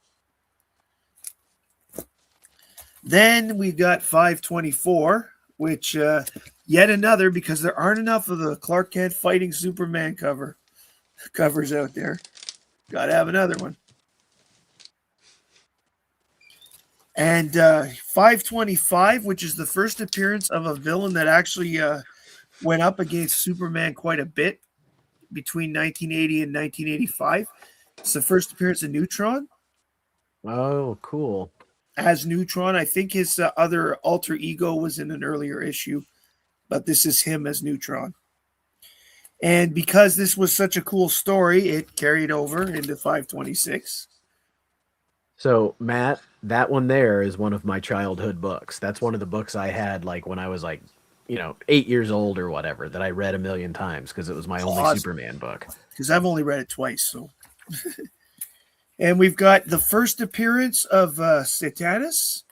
[SPEAKER 1] Then we got 524, which yet another, because there aren't enough of the Clark Kent fighting Superman covers out there. Got to have another one. And 525, which is the first appearance of a villain that actually went up against Superman quite a bit between 1980 and 1985. It's the first appearance of Neutron.
[SPEAKER 2] Oh, cool.
[SPEAKER 1] As Neutron, I think his other alter ego was in an earlier issue, but this is him as Neutron. And because this was such a cool story, it carried over into 526.
[SPEAKER 2] So, Matt, that one there is one of my childhood books. That's one of the books I had like when I was like, 8 years old or whatever, that I read a million times because it was my only Superman book.
[SPEAKER 1] Because I've only read it twice, so. And we've got the first appearance of Satanus,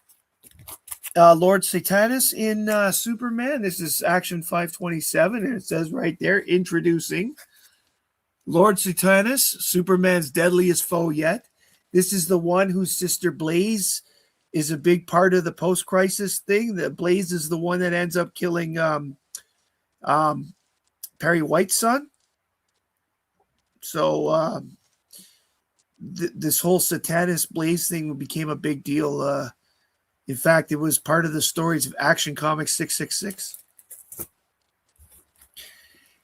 [SPEAKER 1] Lord Satanus in Superman. This is Action 527, and it says right there, introducing Lord Satanus, Superman's deadliest foe yet. This is the one whose sister Blaze is a big part of the post-crisis thing. The Blaze is the one that ends up killing Perry White's son. So this whole Satanus Blaze thing became a big deal. In fact, it was part of the stories of Action Comics 666.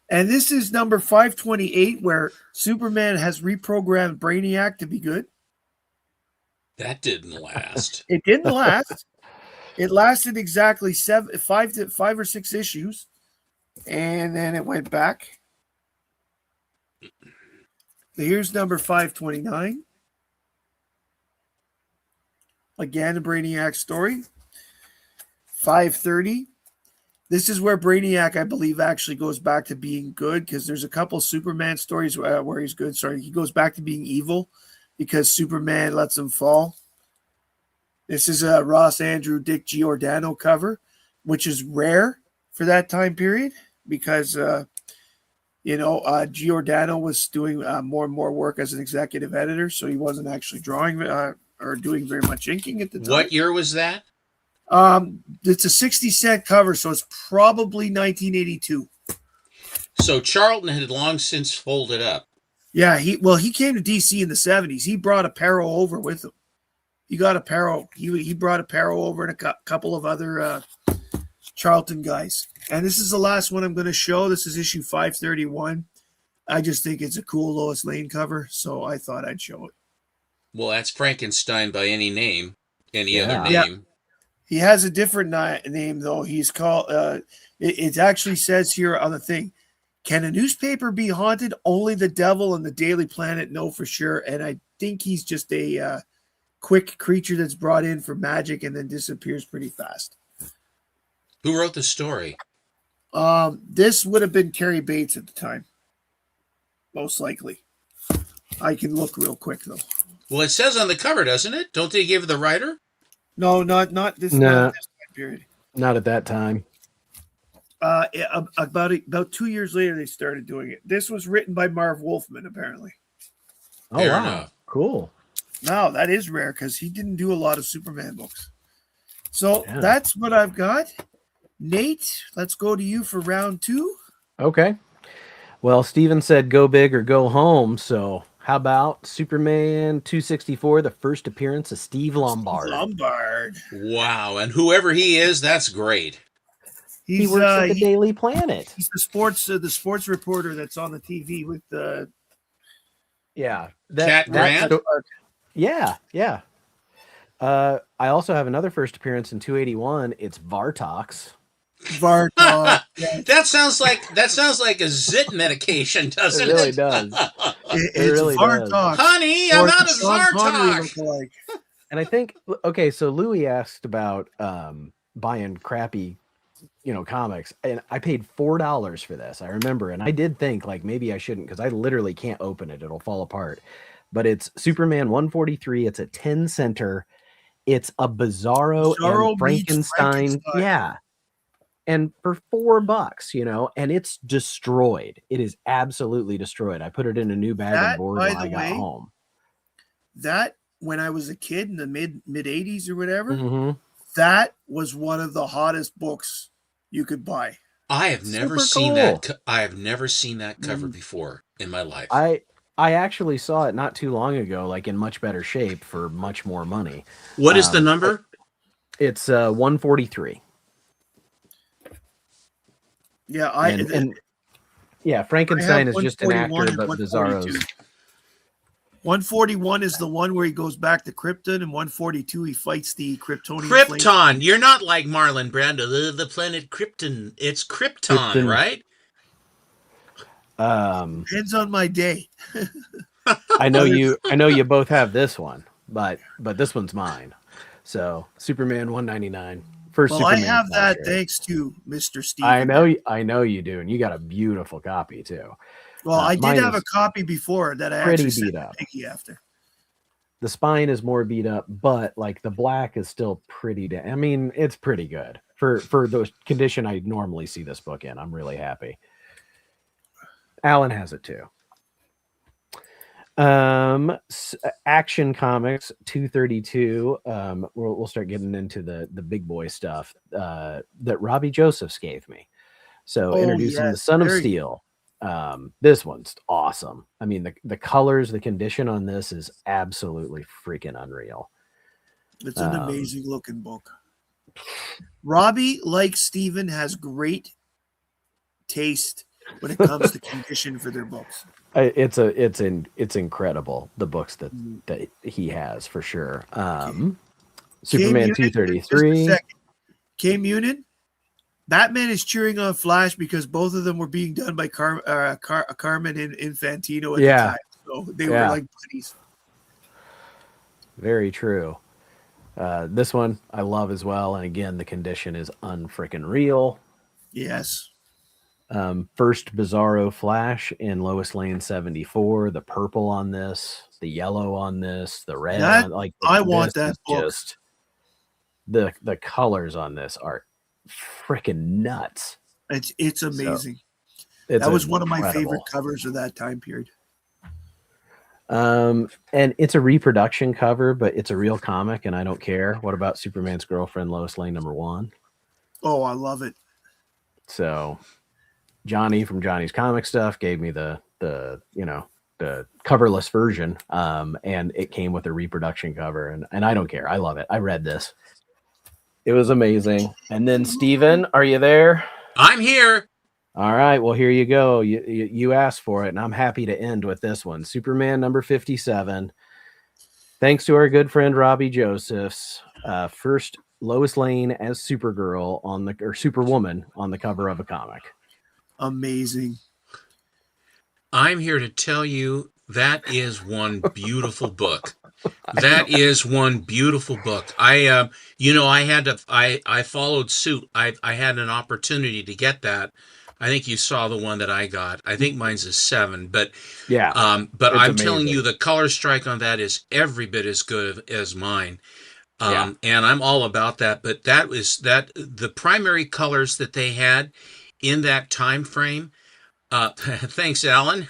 [SPEAKER 1] And this is number 528, where Superman has reprogrammed Brainiac to be good.
[SPEAKER 3] That didn't last.
[SPEAKER 1] It didn't last. It lasted exactly 5 or 6 issues, and then it went back. Here's number 529. Again, a Brainiac story. 530. This is where Brainiac, I believe, actually goes back to being good, because there's a couple Superman stories where he's good. Sorry, he goes back to being evil because Superman lets him fall. This is a Ross Andru Dick Giordano cover, which is rare for that time period because, Giordano was doing more and more work as an executive editor, so he wasn't actually drawing or doing very much inking at the time.
[SPEAKER 3] What year was that?
[SPEAKER 1] It's a 60-cent cover, so it's probably 1982.
[SPEAKER 3] So Charlton had long since folded up.
[SPEAKER 1] Yeah, he came to DC in the 70s. He brought Aparo over with him. He got Aparo. He brought Aparo over and a couple of other Charlton guys. And this is the last one I'm going to show. This is issue 531. I just think it's a cool Lois Lane cover, so I thought I'd show it.
[SPEAKER 3] Well, that's Frankenstein by any name, any other name.
[SPEAKER 1] Yeah. He has a different name, though. He's called, it actually says here on the thing, can a newspaper be haunted? Only the devil and the Daily Planet know for sure. And I think he's just a quick creature that's brought in for magic and then disappears pretty fast.
[SPEAKER 3] Who wrote the story?
[SPEAKER 1] This would have been Carrie Bates at the time. Most likely. I can look real quick, though.
[SPEAKER 3] Well, it says on the cover, doesn't it? Don't they give the writer?
[SPEAKER 1] No, not this,
[SPEAKER 2] No.
[SPEAKER 1] not this time period.
[SPEAKER 2] Not at that time.
[SPEAKER 1] About 2 years later, they started doing it. This was written by Marv Wolfman, apparently.
[SPEAKER 2] Oh,
[SPEAKER 3] Fair
[SPEAKER 2] wow.
[SPEAKER 3] enough.
[SPEAKER 2] Cool.
[SPEAKER 1] Now, that is rare because he didn't do a lot of Superman books. So
[SPEAKER 2] Yeah.
[SPEAKER 1] that's what I've got. Nate, let's go to you for round 2.
[SPEAKER 2] Okay. Well, Steven said go big or go home. So how about Superman 264, the first appearance of Steve Lombard?
[SPEAKER 3] Wow. And whoever he is, that's great.
[SPEAKER 2] He works at the Daily Planet.
[SPEAKER 1] He's the sports reporter that's on the TV with the
[SPEAKER 2] Yeah.
[SPEAKER 3] Cat Grant?
[SPEAKER 2] Yeah. I also have another first appearance in 281. It's Vartox.
[SPEAKER 1] Vartox. Yes.
[SPEAKER 3] That sounds like a zit medication, doesn't
[SPEAKER 2] It really does.
[SPEAKER 1] It's
[SPEAKER 2] really
[SPEAKER 1] Vartox.
[SPEAKER 2] does.
[SPEAKER 3] Honey, I'm out of Zartok.
[SPEAKER 2] And I think, okay, so Louis asked about buying crappy, comics, and I paid $4 for this. I remember, and I did think like maybe I shouldn't because I literally can't open it; it'll fall apart. But it's Superman 143. It's a 10-center. It's a Bizarro and Frankenstein. Yeah. And for $4, and it's destroyed. It is absolutely destroyed. I put it in a new bag and board when I got home.
[SPEAKER 1] That when I was a kid in the mid 80s or whatever, that was one of the hottest books you could buy.
[SPEAKER 3] I have never
[SPEAKER 2] Super
[SPEAKER 3] seen
[SPEAKER 2] cool.
[SPEAKER 3] that. I have never seen that cover
[SPEAKER 1] Mm.
[SPEAKER 3] before in my life.
[SPEAKER 2] I actually saw it not too long ago, like in much better shape for much more money.
[SPEAKER 3] What is the number?
[SPEAKER 2] It's 143.
[SPEAKER 1] Yeah,
[SPEAKER 2] And yeah,
[SPEAKER 1] I have
[SPEAKER 2] Frankenstein is just an
[SPEAKER 1] 141
[SPEAKER 2] actor,
[SPEAKER 1] and
[SPEAKER 2] but
[SPEAKER 1] 142.
[SPEAKER 2] Bizarro's
[SPEAKER 1] 141 is the one where he goes back to Krypton, and 142 he fights the Kryptonian flame.
[SPEAKER 3] Krypton. You're not like Marlon Brando. The planet Krypton. It's Krypton,
[SPEAKER 2] Krypton.
[SPEAKER 3] right?
[SPEAKER 1] Depends on my day.
[SPEAKER 2] I know you both have this one, but this one's mine. So Superman 199. First
[SPEAKER 1] Well,
[SPEAKER 2] Superman
[SPEAKER 1] I have that
[SPEAKER 2] flash.
[SPEAKER 1] thanks to Mr. Stephen.
[SPEAKER 2] I know you do, and you got a beautiful copy too.
[SPEAKER 1] Well, I did
[SPEAKER 2] mine
[SPEAKER 1] have a
[SPEAKER 2] is
[SPEAKER 1] copy before that I
[SPEAKER 2] pretty
[SPEAKER 1] actually
[SPEAKER 2] beat
[SPEAKER 1] sent
[SPEAKER 2] up.
[SPEAKER 1] Piggy after.
[SPEAKER 2] The spine is more beat up, but like the black is still pretty. I mean, it's pretty good for the condition I normally see this book in. I'm really happy. Alan has it too. Action Comics 232. We'll start getting into the big boy stuff that Robbie Josephs gave me. So introducing the Son of Steel. This one's awesome. I mean, the colors, the condition on this is absolutely freaking unreal.
[SPEAKER 1] It's an amazing looking book. Robbie, like Stephen, has great taste when it comes to condition for their books.
[SPEAKER 2] It's incredible, the books that he has for sure. Superman 233.
[SPEAKER 1] K Munin, Batman is cheering on Flash because both of them were being done by Carmen and Infantino at the time. So they were like buddies.
[SPEAKER 2] Very true. This one I love as well. And again, the condition is unfreaking real.
[SPEAKER 1] Yes.
[SPEAKER 2] First Bizarro Flash in Lois Lane 74. The purple on this, the yellow on this, the red.
[SPEAKER 1] I want that book.
[SPEAKER 2] Just, the colors on this are freaking nuts.
[SPEAKER 1] It's amazing.
[SPEAKER 2] So,
[SPEAKER 1] that was one of my favorite covers of that time period.
[SPEAKER 2] And it's a reproduction cover, but it's a real comic, and I don't care. What about Superman's girlfriend, Lois Lane #1?
[SPEAKER 1] Oh, I love it.
[SPEAKER 2] So Johnny from Johnny's Comic Stuff gave me the coverless version, and it came with a reproduction cover, and I don't care. I love it. I read this. It was amazing. And then Stephen, are you there?
[SPEAKER 3] I'm here.
[SPEAKER 2] All right. Well, here you go. You asked for it, and I'm happy to end with this one. Superman number 57. Thanks to our good friend Robbie Josephs. First Lois Lane as Supergirl or Superwoman on the cover of a comic.
[SPEAKER 3] Amazing. I'm here to tell you that is one beautiful book. That is one beautiful book. I followed suit. I had an opportunity to get that. I think you saw the one that I got. I think mine's a 7, but
[SPEAKER 2] yeah.
[SPEAKER 3] But I'm amazing. Telling you, the color strike on that is every bit as good as mine. And I'm all about that. But the primary colors that they had in that time frame. Thanks, Alan.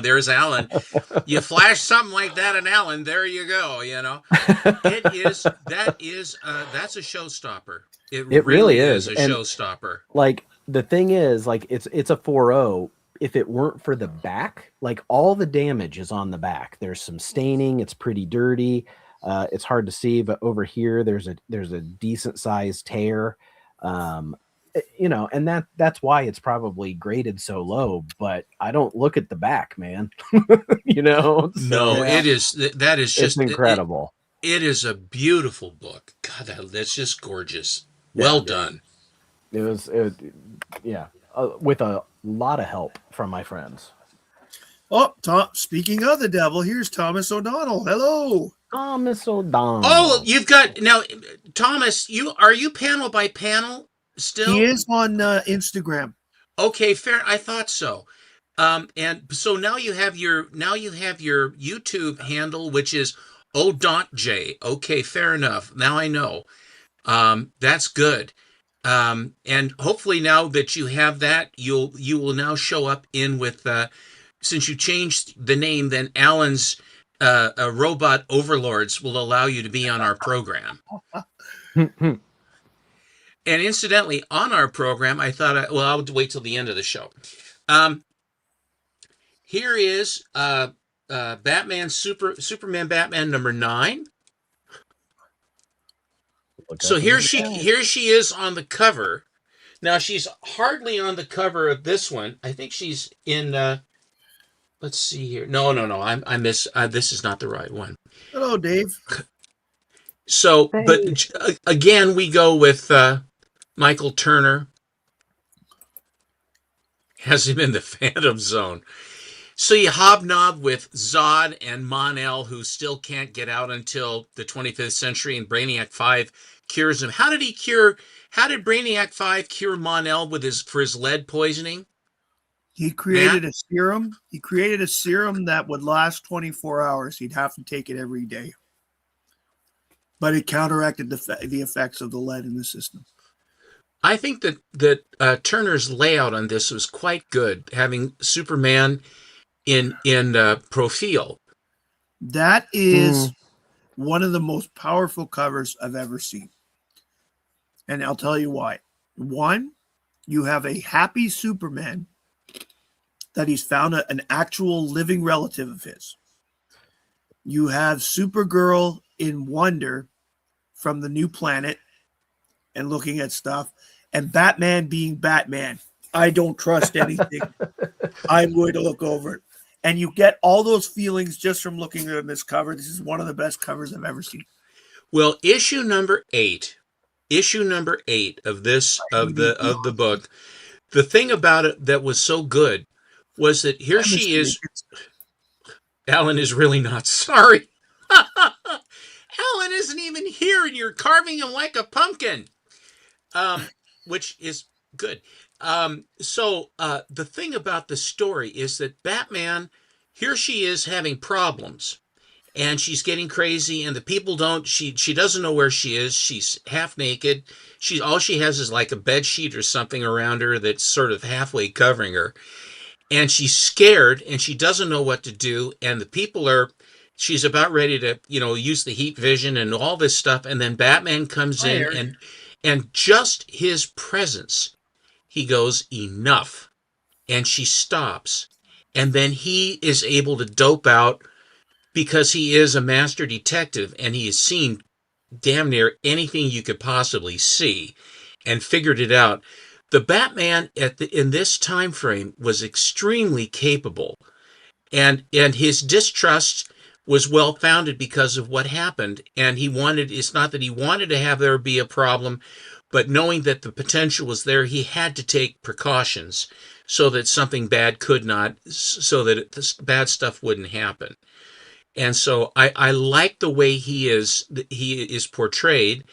[SPEAKER 3] There's Alan. You flash something like that in Alan, there you go. That's a showstopper. It really is a showstopper.
[SPEAKER 2] Like the thing is, like it's a 4.0. If it weren't for the back, like all the damage is on the back. There's some staining. It's pretty dirty. It's hard to see, but over here there's a decent sized tear. And that's why it's probably graded so low, but I don't look at the back, man.
[SPEAKER 3] No, it is, that is just
[SPEAKER 2] incredible.
[SPEAKER 3] It is a beautiful book. God, that's just gorgeous. Well done.
[SPEAKER 2] It was with a lot of help from my friends.
[SPEAKER 1] Oh, speaking of the devil, here's Thomas O'Donnell. Hello.
[SPEAKER 2] Thomas O'Donnell.
[SPEAKER 3] Oh, you've got, now, Thomas, are you panel by panel? Still?
[SPEAKER 1] He is on Instagram.
[SPEAKER 3] Okay, fair. I thought so. And so now you have your YouTube handle, which is O.J. Okay, fair enough. Now I know. That's good. And hopefully now that you have that, you will now show up in with since you changed the name, then Alan's robot overlords will allow you to be on our program. And incidentally, on our program, I thought, I'll wait till the end of the show. Um, Here is Superman Batman number 9. So here she is on the cover. Now she's hardly on the cover of this one. I think she's in. Let's see here. No. I miss. This is not the right one.
[SPEAKER 1] Hello, Dave.
[SPEAKER 3] So, but again, we go with Michael Turner. Has him in the Phantom Zone. So you hobnob with Zod and Mon-El, who still can't get out until the 25th century, and Brainiac 5 cures him. How did Brainiac 5 cure Mon-El for his lead poisoning?
[SPEAKER 1] He created a serum. He created a serum that would last 24 hours. He'd have to take it every day. But it counteracted the effects of the lead in the system.
[SPEAKER 3] I think that Turner's layout on this was quite good, having Superman in profile.
[SPEAKER 1] That is one of the most powerful covers I've ever seen. And I'll tell you why. One, you have a happy Superman that he's found an actual living relative of his. You have Supergirl in wonder from the new planet and looking at stuff, and Batman being Batman. I don't trust anything. I'm going to look over it. And you get all those feelings just from looking at this cover. This is one of the best covers I've ever seen.
[SPEAKER 3] Well, issue number 8 of the book, the thing about it that was so good was that here she is. Alan is really not sorry. Alan isn't even here, and you're carving him like a pumpkin, which is good. So the thing about the story is that Batman, here she is having problems, and she's getting crazy, and the people she doesn't know where she is. She's half naked. All she has is like a bed sheet or something around her that's sort of halfway covering her. And she's scared, and she doesn't know what to do. And the people she's about ready to, use the heat vision and all this stuff. And then Batman comes in, and just his presence, he goes, enough. And she stops. And then he is able to dope out because he is a master detective, and he has seen damn near anything you could possibly see and figured it out. The Batman in this time frame was extremely capable, and his distrust was well founded because of what happened. And it's not that he wanted to have there be a problem, but knowing that the potential was there, he had to take precautions so that something bad so that this bad stuff wouldn't happen. And so I like the way he is portrayed.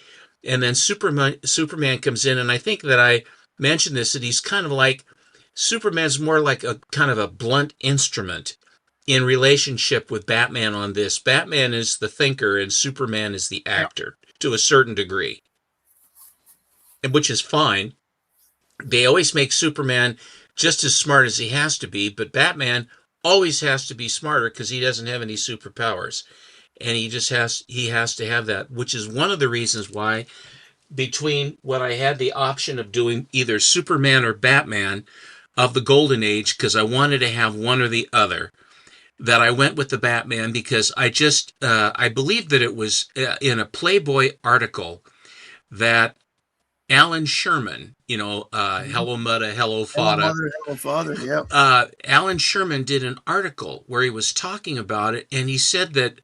[SPEAKER 3] And then Superman comes in, and I think that I mentioned this, that he's kind of like, Superman's more like a kind of a blunt instrument in relationship with Batman on this. Batman is the thinker, and Superman is the actor to a certain degree, and which is fine. They always make Superman just as smart as he has to be, but Batman always has to be smarter because he doesn't have any superpowers, and he has to have that, which is one of the reasons why, between what I had the option of doing either Superman or Batman of the Golden Age, because I wanted to have one or the other, that I went with the Batman, because I believe that it was in a Playboy article that Alan Sherman, Hello Mudda, Hello Fada.
[SPEAKER 1] Hello Father, yeah.
[SPEAKER 3] Alan Sherman did an article where he was talking about it, and he said that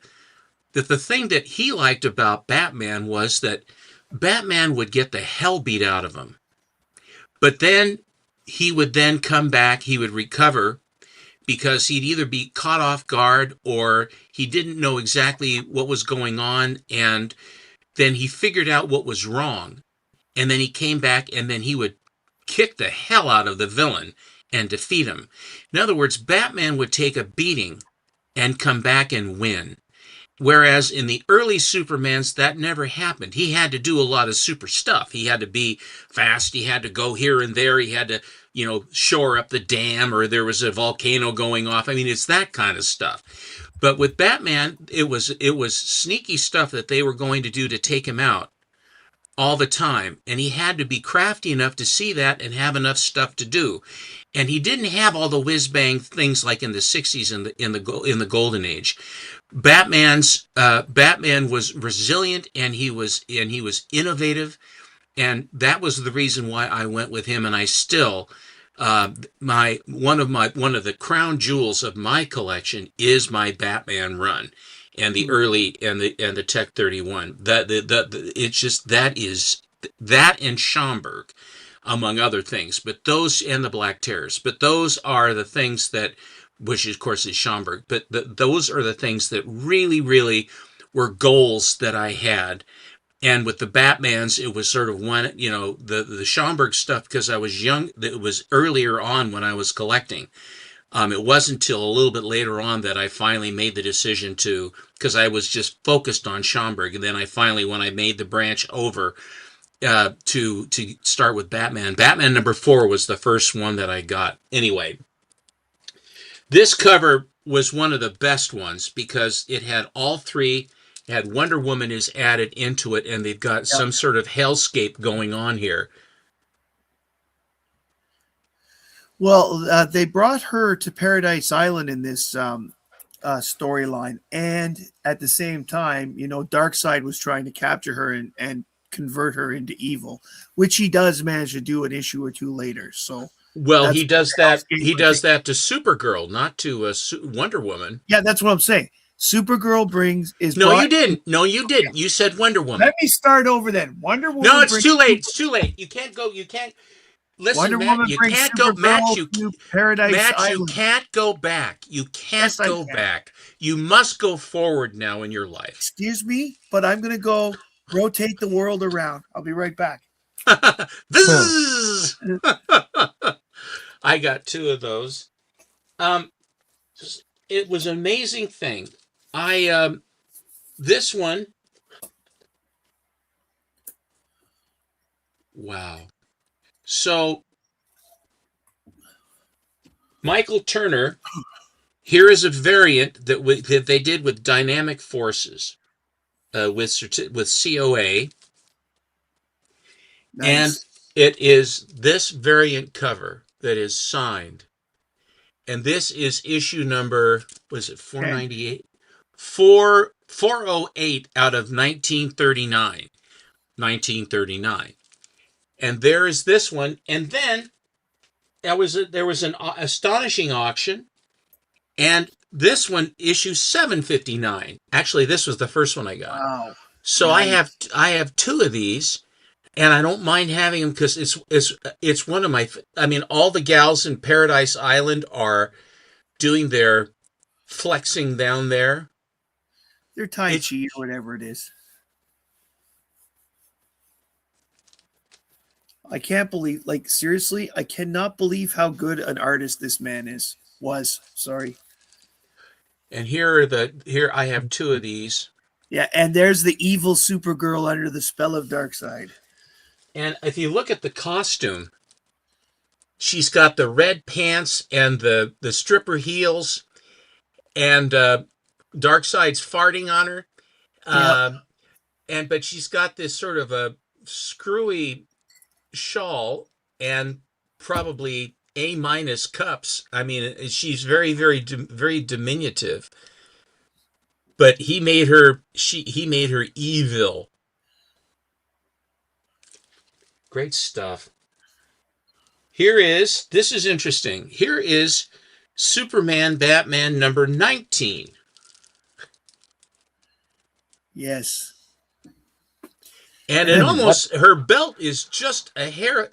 [SPEAKER 3] the thing that he liked about Batman was that Batman would get the hell beat out of him. But then he would then come back, he would recover, because he'd either be caught off guard or he didn't know exactly what was going on, and then he figured out what was wrong. And then he came back, and then he would kick the hell out of the villain and defeat him. In other words, Batman would take a beating and come back and win. Whereas in the early Supermans, that never happened. He had to do a lot of super stuff. He had to be fast. He had to go here and there. He had to, shore up the dam, or there was a volcano going off. I mean, it's that kind of stuff. But with Batman, it was sneaky stuff that they were going to do to take him out. all the time, and he had to be crafty enough to see that and have enough stuff to do. And he didn't have all the whiz bang things like in the '60s in the golden age. Batman was resilient, and he was innovative, and that was the reason why I went with him. And I still, my one of the crown jewels of my collection is my Batman run, and the early and the Tech 31. It's just that and Schomburg, among other things. But those, and the Black Terrors. But those are the things that, which of course is Schomburg. But those are the things that really, really were goals that I had. And with the Batmans, it was sort of one, the Schomburg stuff, because I was young. It was earlier on when I was collecting. It wasn't until a little bit later on that I finally made the decision to, because I was just focused on Schomburg. And then I finally, when I made the branch over to start with Batman, Batman #4 was the first one that I got. Anyway, this cover was one of the best ones because it had all three. It had Wonder Woman is added into it, and they've got some sort of hellscape going on here.
[SPEAKER 1] Well, they brought her to Paradise Island in this storyline, and at the same time, Darkseid was trying to capture her and convert her into evil, which he does manage to do an issue or two later. So,
[SPEAKER 3] well, he does that. He does that to Supergirl, not to Wonder Woman.
[SPEAKER 1] Yeah, that's what I'm saying. Supergirl
[SPEAKER 3] No, you didn't. No, you didn't. You said Wonder Woman.
[SPEAKER 1] Let me start over then. Wonder Woman.
[SPEAKER 3] No, it's too late. It's too late. You can't go. You can't. Listen,
[SPEAKER 1] Wonder
[SPEAKER 3] Matt,
[SPEAKER 1] Woman
[SPEAKER 3] you
[SPEAKER 1] brings
[SPEAKER 3] can't go, Matt.
[SPEAKER 1] Paradise
[SPEAKER 3] Matt,
[SPEAKER 1] Island.
[SPEAKER 3] you can't go back. You can't
[SPEAKER 1] Yes, I
[SPEAKER 3] go
[SPEAKER 1] can.
[SPEAKER 3] back. You must go forward now in your life.
[SPEAKER 1] Excuse me, but I'm going to go rotate the world around. I'll be right back.
[SPEAKER 3] Bzzz. I got 2 of those. It was an amazing thing. This one. Wow. So, Michael Turner, here is a variant that they did with Dynamic Forces, with COA.
[SPEAKER 1] Nice.
[SPEAKER 3] And it is this variant cover that is signed. And this is issue number, was it 498? 408 out of 1939. 1939. And there is this one. And then there was an astonishing auction. And this one, issue 759. Actually, this was the first one I got.
[SPEAKER 1] Wow.
[SPEAKER 3] So
[SPEAKER 1] Nice.
[SPEAKER 3] I have 2 of these. And I don't mind having them because it's one of my. I mean, all the gals in Paradise Island are doing their flexing down there.
[SPEAKER 1] They're Tai Chi or whatever it is. I can't believe, seriously, I cannot believe how good an artist this man was. Sorry.
[SPEAKER 3] And here I have 2 of these.
[SPEAKER 1] Yeah, and there's the evil Supergirl under the spell of Darkseid.
[SPEAKER 3] And if you look at the costume, she's got the red pants and the stripper heels, and Darkseid's farting on her.
[SPEAKER 1] Yep.
[SPEAKER 3] But she's got this sort of a screwy shawl and probably A- cups. I mean, she's very, very, very diminutive. But he made her evil. Great stuff. This is interesting. Here is Superman Batman number 19.
[SPEAKER 1] Yes.
[SPEAKER 3] And it almost, her belt is just a hair,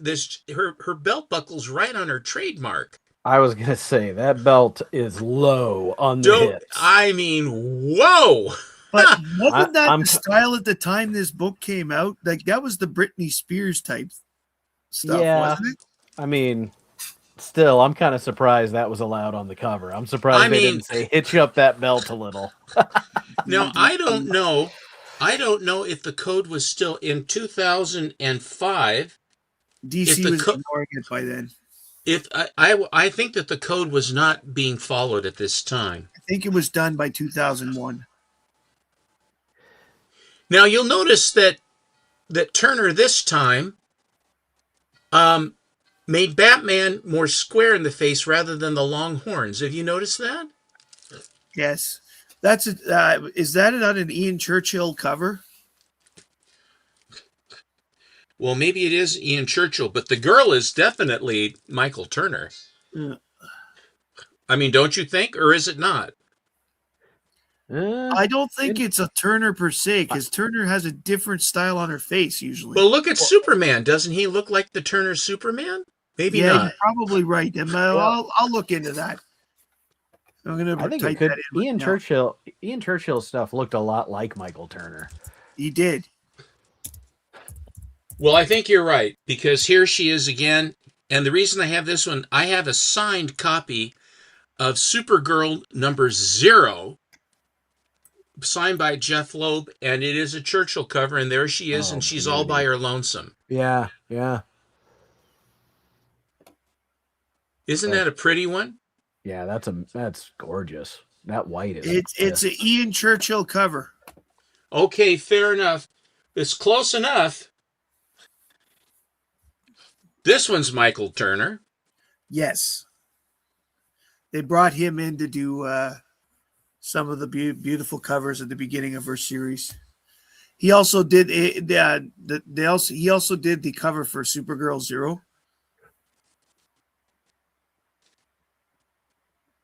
[SPEAKER 3] her belt buckle's right on her trademark.
[SPEAKER 2] I was going to say, that belt is low on the hips.
[SPEAKER 3] I mean, whoa!
[SPEAKER 1] But wasn't that the style at the time this book came out? Like, that was the Britney Spears type stuff, wasn't it?
[SPEAKER 2] I mean, still, I'm kind of surprised that was allowed on the cover. I'm surprised they didn't say, hitch up that belt a little.
[SPEAKER 3] Now, I don't know if the code was still in 2005.
[SPEAKER 1] DC was ignoring it by then.
[SPEAKER 3] I think that the code was not being followed at this time.
[SPEAKER 1] I think it was done by 2001.
[SPEAKER 3] Now, you'll notice that that Turner this time um, made Batman more square in the face rather than the long horns. Have you noticed that?
[SPEAKER 1] Yes, that's it. Is that not an Ian Churchill cover?
[SPEAKER 3] Well, maybe it is Ian Churchill, but the girl is definitely Michael Turner.
[SPEAKER 1] Uh,
[SPEAKER 3] I mean, don't you think, or is it not?
[SPEAKER 1] I don't think
[SPEAKER 2] it-
[SPEAKER 1] it's a Turner per se, because Turner has a different style on her face usually.
[SPEAKER 3] Well, look at Superman. Doesn't he look like the Turner Superman? Maybe
[SPEAKER 1] Yeah,
[SPEAKER 3] not.
[SPEAKER 1] you're probably right. I'll look into that. I'm gonna
[SPEAKER 2] I think
[SPEAKER 1] type
[SPEAKER 2] it could.
[SPEAKER 1] that in
[SPEAKER 2] Ian
[SPEAKER 1] now.
[SPEAKER 2] Churchill. Ian Churchill's stuff looked a lot like Michael Turner.
[SPEAKER 1] He did.
[SPEAKER 3] Well, I think you're right, because here she is again. And the reason I have this one, I have a signed copy of Supergirl #0, signed by Jeff Loeb, and it is a Churchill cover, and there she is,
[SPEAKER 2] Oh,
[SPEAKER 3] and she's all by
[SPEAKER 2] beauty.
[SPEAKER 3] her lonesome.
[SPEAKER 2] Yeah, yeah,
[SPEAKER 3] Isn't that a pretty one?
[SPEAKER 2] yeah. That's gorgeous. That white is.
[SPEAKER 1] It's an Ian Churchill cover.
[SPEAKER 3] Okay, fair enough. It's close enough. This one's Michael Turner.
[SPEAKER 1] Yes, they brought him in to do some of the beautiful covers at the beginning of her series. He also did he also did the cover for Supergirl 0,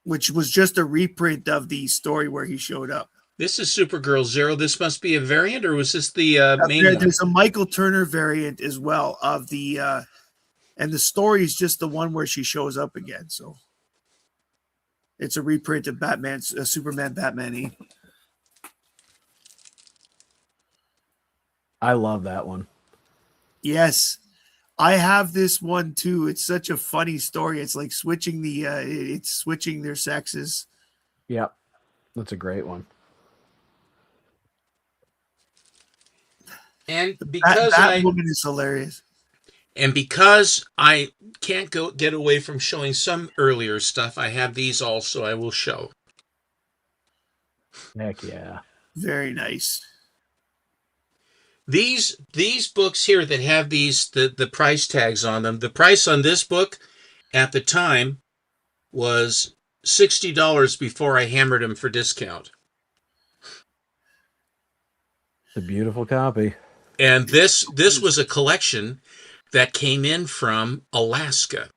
[SPEAKER 1] which was just a reprint of the story where he showed up.
[SPEAKER 3] This is Supergirl 0. This must be a variant, or was this the main one?
[SPEAKER 1] There's a Michael Turner variant as well of the and the story is just the one where she shows up again. So it's a reprint of Superman Batman 8.
[SPEAKER 2] I love that one.
[SPEAKER 1] Yes. I have this one too. It's such a funny story. It's like switching their sexes.
[SPEAKER 2] Yep, that's a great one.
[SPEAKER 3] And because
[SPEAKER 1] Batwoman is hilarious.
[SPEAKER 3] And because I can't get away from showing some earlier stuff, I have these also I will show.
[SPEAKER 2] Heck yeah.
[SPEAKER 1] Very nice.
[SPEAKER 3] These books here that have the price tags on them, the price on this book at the time was $60 before I hammered them for discount.
[SPEAKER 2] It's a beautiful copy.
[SPEAKER 3] And this was a collection that came in from Alaska.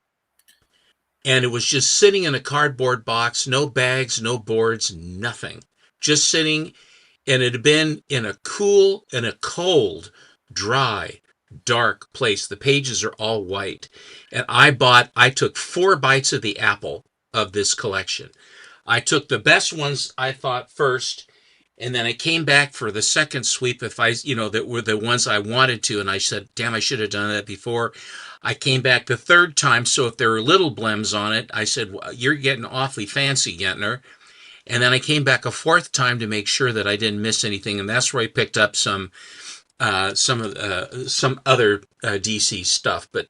[SPEAKER 3] And it was just sitting in a cardboard box, no bags, no boards, nothing. Just sitting, and it had been in a cold, dry, dark place. The pages are all white. And I took 4 bites of the apple of this collection. I took the best ones I thought first, and then I came back for the second sweep that were the ones I wanted to, and I said, damn, I should have done that before. I came back the third time, so if there were little blems on it, I said, well, you're getting awfully fancy, Gentner. And then I came back a fourth time to make sure that I didn't miss anything, and that's where I picked up some other DC stuff. But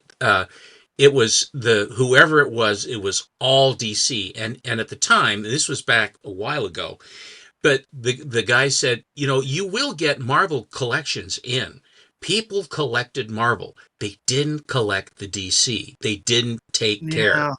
[SPEAKER 3] it was whoever it was all DC, and at the time, this was back a while ago. But the guy said, you will get Marvel collections in. People collected Marvel. They didn't collect the DC. They didn't take care.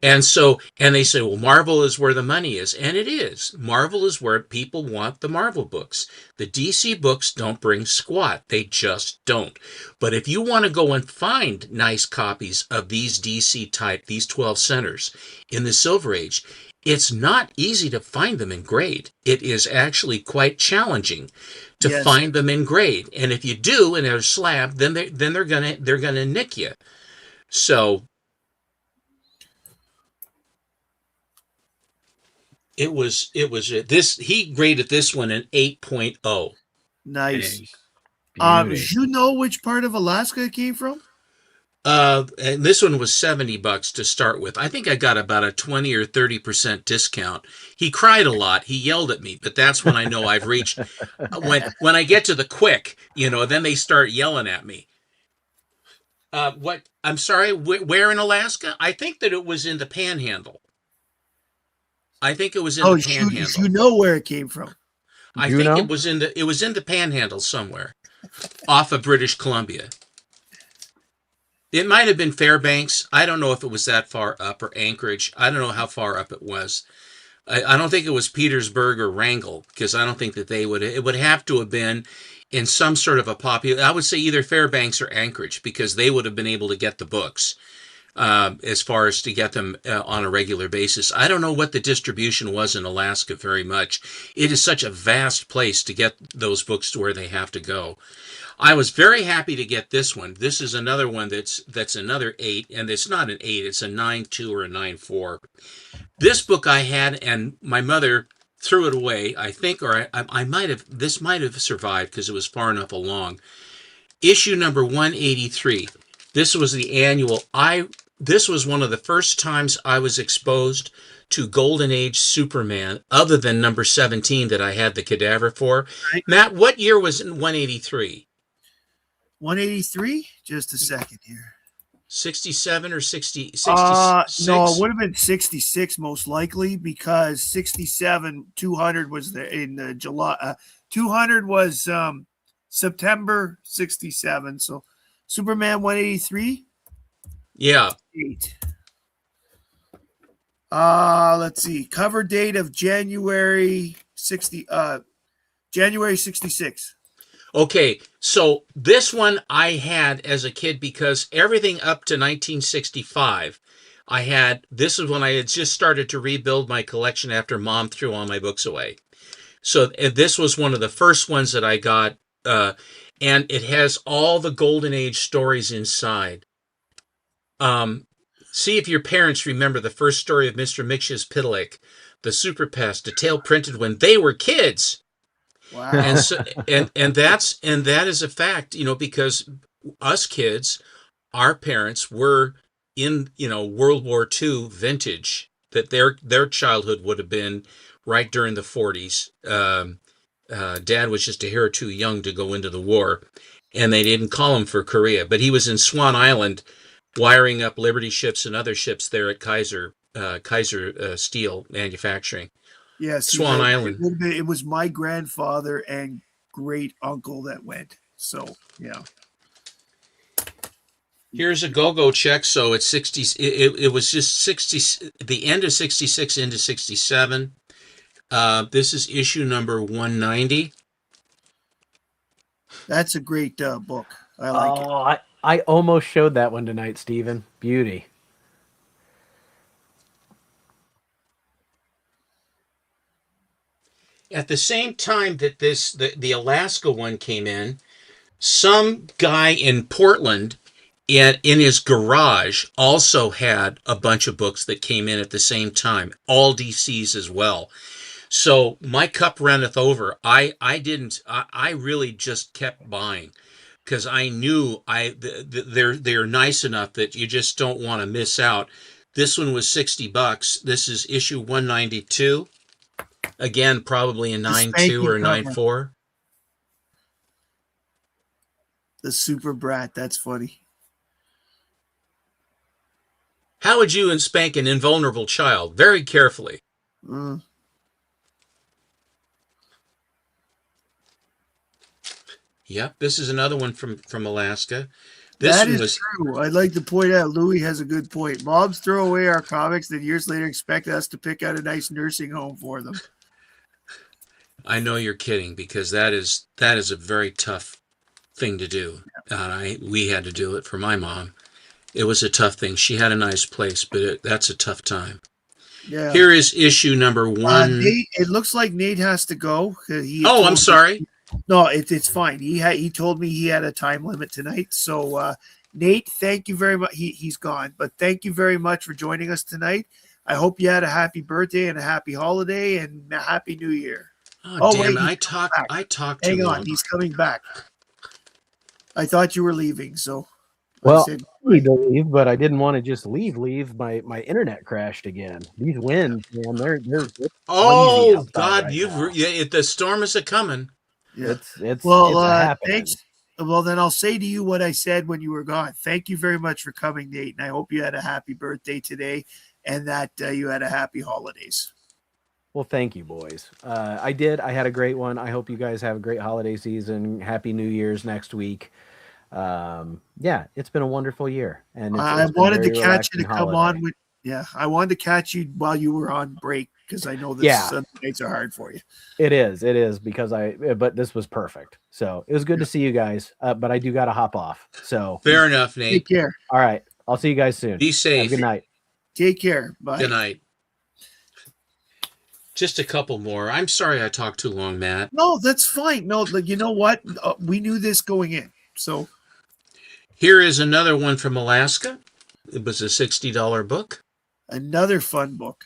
[SPEAKER 3] And so they say, well, Marvel is where the money is. And it is. Marvel is where people want the Marvel books. The DC books don't bring squat. They just don't. But if you want to go and find nice copies of these DC type, these 12 centers in the Silver Age, it's not easy to find them in grade. It is actually quite challenging to find them in grade. And if you do, and they're slab, then they're gonna nick you. So it was this. He graded this one an 8.0.
[SPEAKER 1] Nice.
[SPEAKER 2] Beauty.
[SPEAKER 1] Do you know which part of Alaska it came from?
[SPEAKER 3] And this one was $70 to start with. I think I got about a 20 or 30% discount. He cried a lot. He yelled at me, but that's when I know I've reached. When I get to the quick, then they start yelling at me. What? I'm sorry. Where in Alaska? I think that it was in the Panhandle. I think it was in the Panhandle.
[SPEAKER 1] You know where it came from.
[SPEAKER 3] I think it was in the Panhandle somewhere. off of British Columbia. It might have been Fairbanks. I don't know if it was that far up, or Anchorage. I don't know how far up it was. I don't think it was Petersburg or Wrangell, because I don't think that they would. It would have to have been in some sort of a popular. I would say either Fairbanks or Anchorage, because they would have been able to get the books as far as to get them on a regular basis. I don't know what the distribution was in Alaska very much. It is such a vast place to get those books to where they have to go. I was very happy to get this one. This is another one that's another 8, and it's not an 8, it's a 9.2 or a 9.4. This book I had, and my mother threw it away, I think, or I might have, this might have survived because it was far enough along. Issue number 183. This was the annual. This was one of the first times I was exposed to Golden Age Superman, other than number 17 that I had the cadaver for.
[SPEAKER 1] Right.
[SPEAKER 3] Matt, what year was 183?
[SPEAKER 1] 183? Just a second here.
[SPEAKER 3] 67 or 60? 66?
[SPEAKER 1] No, it would have been 66 most likely, because 67, 200 was in July. 200 was September 67. So Superman 183?
[SPEAKER 3] Yeah.
[SPEAKER 1] 8. Let's see. Cover date of January 66.
[SPEAKER 3] Okay, so this one I had as a kid, because everything up to 1965, this is when I had just started to rebuild my collection after Mom threw all my books away. So this was one of the first ones that I got, and it has all the Golden Age stories inside. See if your parents remember the first story of Mr. Mix's Pitalik, the Super Pest, a tale printed when they were kids.
[SPEAKER 1] Wow.
[SPEAKER 3] And so, and that is a fact, because us kids, our parents were in, World War II vintage, that their childhood would have been right during the 40s. Dad was just a hair too young to go into the war, and they didn't call him for Korea, but he was in Swan Island wiring up Liberty ships and other ships there at Kaiser Steel Manufacturing.
[SPEAKER 1] Yes,
[SPEAKER 3] Swan Island.
[SPEAKER 1] It was my grandfather and great uncle that went. So, yeah.
[SPEAKER 3] Here's a go-go check. So it's 60. It was just 60. The end of 66 into 67. This is issue number 190.
[SPEAKER 1] That's a great book. I like it.
[SPEAKER 2] I almost showed that one tonight, Stephen. Beauty.
[SPEAKER 3] At the same time that the Alaska one came in, some guy in Portland in his garage also had a bunch of books that came in at the same time, all DCs as well. So my cup runneth over. I really just kept buying, because I knew they're nice enough that you just don't want to miss out. This one was $60. This is issue 192. Again, probably a 9.2 or 9.4.
[SPEAKER 1] The Super Brat. That's funny.
[SPEAKER 3] How would you spank an invulnerable child? Very carefully. Yep, this is another one from Alaska.
[SPEAKER 1] That is true. I'd like to point out, Louis has a good point. Mobs throw away our comics, then years later expect us to pick out a nice nursing home for them.
[SPEAKER 3] I know you're kidding, because that is a very tough thing to do. We had to do it for my mom. It was a tough thing. She had a nice place, but that's a tough time.
[SPEAKER 1] Yeah.
[SPEAKER 3] Here is issue number 1.
[SPEAKER 1] Nate, it looks like Nate has to go.
[SPEAKER 3] I'm sorry.
[SPEAKER 1] No, it's fine. He told me he had a time limit tonight. So, Nate, thank you very much. He's gone, but thank you very much for joining us tonight. I hope you had a happy birthday and a happy holiday and a happy New Year.
[SPEAKER 3] Oh, damn! I talked.
[SPEAKER 1] Hang on, he's coming back. I thought you were leaving, so.
[SPEAKER 2] Well, I need to leave, but I didn't want to just leave. My internet crashed again. These winds, man, they're
[SPEAKER 3] oh God,
[SPEAKER 2] right
[SPEAKER 3] the storm is a coming.
[SPEAKER 1] Yeah.
[SPEAKER 2] It's
[SPEAKER 1] thanks. Well, then I'll say to you what I said when you were gone. Thank you very much for coming, Nate, and I hope you had a happy birthday today, and that you had a happy holidays.
[SPEAKER 2] Well, thank you, boys. I did. I had a great one. I hope you guys have a great holiday season. Happy New Year's next week. Yeah, it's been a wonderful year, and
[SPEAKER 1] I
[SPEAKER 2] it's been a
[SPEAKER 1] wanted to
[SPEAKER 2] very
[SPEAKER 1] catch you
[SPEAKER 2] relaxing
[SPEAKER 1] to come
[SPEAKER 2] holiday.
[SPEAKER 1] on with, yeah, I wanted to catch you while you were on break because I know that
[SPEAKER 2] Yeah,
[SPEAKER 1] Sunday nights are hard for you.
[SPEAKER 2] it is. It is because but this was perfect. So it was good
[SPEAKER 1] Yeah.
[SPEAKER 2] to see you guys. But I do got to hop off. So,
[SPEAKER 3] Fair enough,
[SPEAKER 1] Take
[SPEAKER 3] Nate.
[SPEAKER 1] care.
[SPEAKER 2] all right, I'll see you guys soon.
[SPEAKER 3] Be
[SPEAKER 2] Have a good
[SPEAKER 3] safe.
[SPEAKER 2] night.
[SPEAKER 1] Take care.
[SPEAKER 3] Good
[SPEAKER 1] Bye.
[SPEAKER 3] night. Just a couple more. I'm sorry I talked too long, Matt.
[SPEAKER 1] No, that's fine. No, you know what? We knew this going in. So
[SPEAKER 3] Here is another one from Alaska. It was a $60 book.
[SPEAKER 1] another fun book.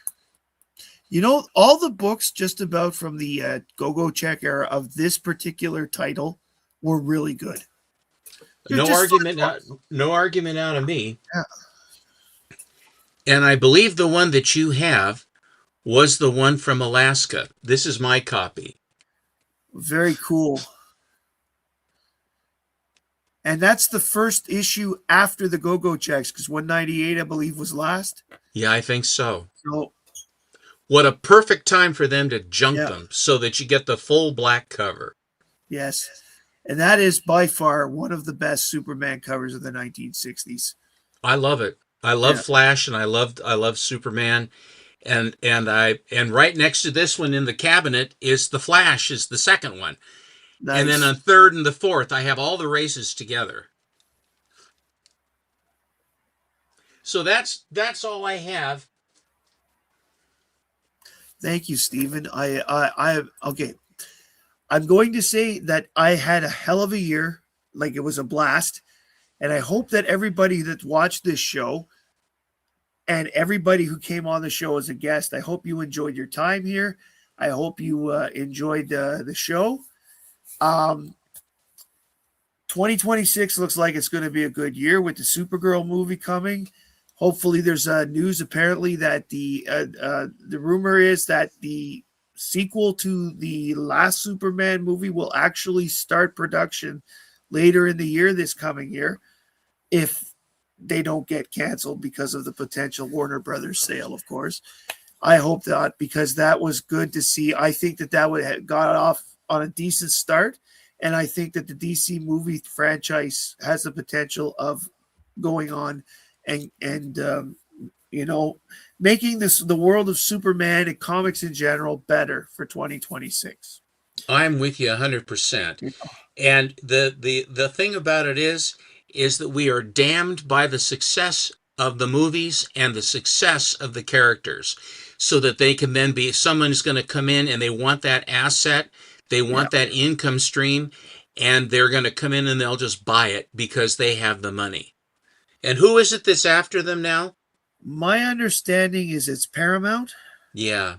[SPEAKER 1] You know, all the books just about from the Go-Go Check era of this particular title were really good. They're
[SPEAKER 3] No
[SPEAKER 1] just fun
[SPEAKER 3] argument,
[SPEAKER 1] books.
[SPEAKER 3] no argument out of me.
[SPEAKER 1] Yeah.
[SPEAKER 3] And I believe the one that you have was the one from Alaska. This is my copy.
[SPEAKER 1] Very cool. And that's the first issue after the Go-Go Checks because 198, I believe, was last.
[SPEAKER 3] Yeah, I think so.
[SPEAKER 1] So,
[SPEAKER 3] What a perfect time for them to junk
[SPEAKER 1] yeah,
[SPEAKER 3] them so that you get the full black cover.
[SPEAKER 1] yes. And that is by far one of the best Superman covers of the 1960s.
[SPEAKER 3] I love it. I love
[SPEAKER 1] Yeah,
[SPEAKER 3] Flash and I love Superman. And right next to this one in the cabinet is the Flash, is the second one. And then
[SPEAKER 1] nice.
[SPEAKER 3] on third and the fourth, I have all the races together. So that's all I have.
[SPEAKER 1] Thank you, Stephen. Okay. I'm going to say that I had a hell of a year. Like it was a blast. And I hope that everybody that watched this show and everybody who came on the show as a guest, I hope you enjoyed your time here. I hope you enjoyed the show. 2026 looks like it's going to be a good year with the Supergirl movie coming. Hopefully, there's news apparently that the rumor is that the sequel to the last Superman movie will actually start production later in the year, this coming year, if they don't get canceled because of the potential Warner Brothers sale, of course. I hope that because that was good to see. I think that would have got off on a decent start. And I think that the DC movie franchise has the potential of going on and making the world of Superman and comics in general better for 2026.
[SPEAKER 3] I'm with you 100%. And the thing about it is that we are damned by the success of the movies and the success of the characters so that they can then be someone's going to come in and they want that asset, they
[SPEAKER 1] Yeah.
[SPEAKER 3] want that income stream, and they're going to come in and they'll just buy it because they have the money. And who is it that's after them now?
[SPEAKER 1] My understanding is it's Paramount.
[SPEAKER 3] Yeah.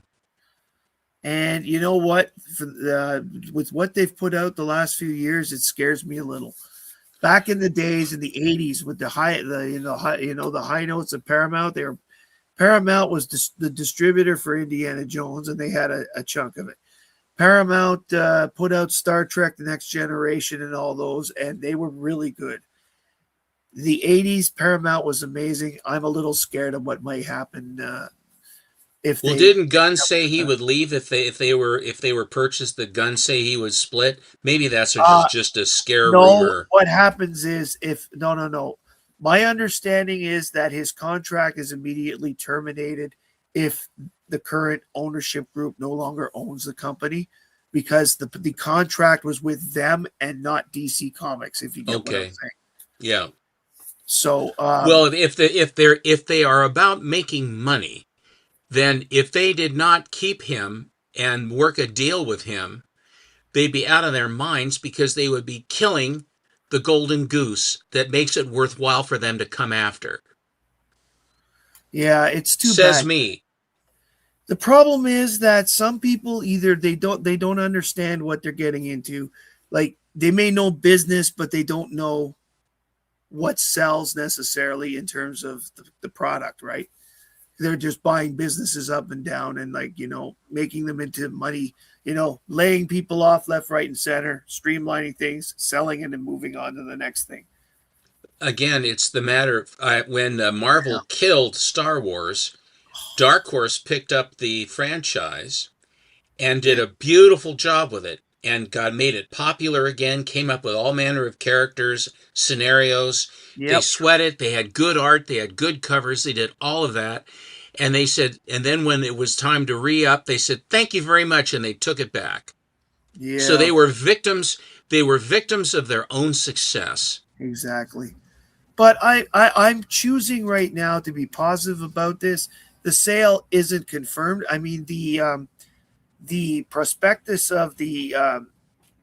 [SPEAKER 1] And you know what? With what they've put out the last few years, it scares me a little. Back in the days in the 80s with the high notes of Paramount, Paramount was the distributor for Indiana Jones, and they had a chunk of it. Paramount put out Star Trek: The Next Generation and all those, and they were really good. The 80s, Paramount was amazing. I'm a little scared of what might happen if
[SPEAKER 3] Well,
[SPEAKER 1] they.
[SPEAKER 3] didn't Gunn say he would leave if they were purchased? Did Gunn say he would split? Maybe that's just a scare
[SPEAKER 1] No,
[SPEAKER 3] rumor.
[SPEAKER 1] what happens is if no. My understanding is that his contract is immediately terminated if the current ownership group no longer owns the company because the contract was with them and not DC Comics, if you get what I'm
[SPEAKER 3] Okay.
[SPEAKER 1] saying.
[SPEAKER 3] Yeah.
[SPEAKER 1] So
[SPEAKER 3] Well, if they are about making money, then if they did not keep him and work a deal with him, they'd be out of their minds because they would be killing the golden goose that makes it worthwhile for them to come after.
[SPEAKER 1] yeah, it's too
[SPEAKER 3] Says
[SPEAKER 1] bad.
[SPEAKER 3] me.
[SPEAKER 1] The problem is that some people either they don't understand what they're getting into. Like they may know business, but they don't know what sells necessarily in terms of the product, right? They're just buying businesses up and down and making them into money, laying people off left, right, and center, streamlining things, selling it and moving on to the next thing.
[SPEAKER 3] Again, it's the matter of when Marvel killed Star Wars, Dark Horse picked up the franchise, and did
[SPEAKER 1] Yeah.
[SPEAKER 3] a beautiful job with it, and God made it popular again, came up with all manner of characters, scenarios. They
[SPEAKER 1] Yep.
[SPEAKER 3] sweat it, they had good art, they had good covers, they did all of that. And they said, and then when it was time to re-up, they said, thank you very much, and they took it back. So
[SPEAKER 1] Yeah.
[SPEAKER 3] they were victims of their own success.
[SPEAKER 1] Exactly. But I'm choosing right now to be positive about this. The sale isn't confirmed. I mean, the prospectus of the